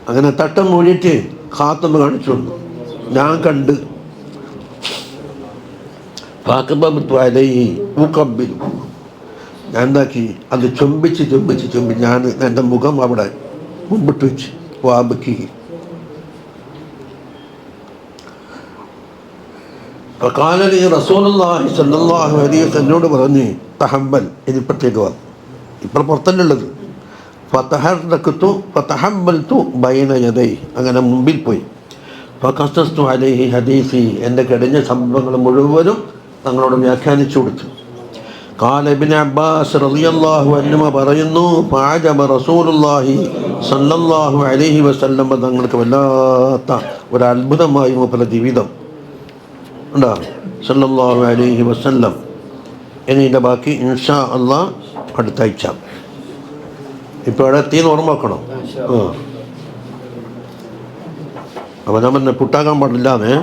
അങ്ങനെ തട്ടം മൂടിയിട്ട് ഖാത്തമ് കാണിച്ചു കൊടുത്തു. ഞാൻ കണ്ട് ഞാൻ എന്താക്കി, അത് ചുംബിച്ച് ഞാൻ എൻ്റെ മുഖം അവിടെ മുമ്പിട്ട് വെച്ച് വാബക്കി. കാലി റസൂലുള്ളാഹി സ്വല്ലല്ലാഹു അലൈഹി വസല്ലം എന്നോട് പറഞ്ഞ് തഹമ്മൽ, ഇനിപ്പത്തേക്ക് വന്നു, ഇപ്പോൾ പുറത്തല്ലുള്ളത്. ഫതഹമ്മൽതു ബൈന യദൈ, അങ്ങനെ മുമ്പിൽ പോയി. ഫഖസസ്തു അലൈഹി ഹദീസി, എൻ്റെ കഴിഞ്ഞ സംഭവങ്ങൾ മുഴുവനും തങ്ങളോട് വ്യാഖ്യാനിച്ചു കൊടുത്തു. ഖാല ഇബ്നു അബ്ബാസ് റളിയല്ലാഹു അൻഹുമ പറയുന്നു, ഫഅജബ റസൂലുള്ളാഹി സ്വല്ലല്ലാഹു അലൈഹി വസല്ലം, തങ്ങൾക്ക് വല്ലാത്ത ഒരു അത്ഭുതമായി മൂപ്പരുടെ ജീവിതം ഉണ്ടാ സല്ലല്ലാഹു അലൈഹി വസല്ലം. ഇനി ഇതിൻ്റെ ബാക്കി ഇൻഷാ അല്ലാഹ് അടുത്ത ആഴ്ച. ഇപ്പോൾ അവിടെ എത്തിയെന്ന് ഓർമ്മ വെക്കണം. അപ്പോൾ ഞാൻ പറഞ്ഞ പുട്ടാക്കാൻ പാടില്ലാന്നേ.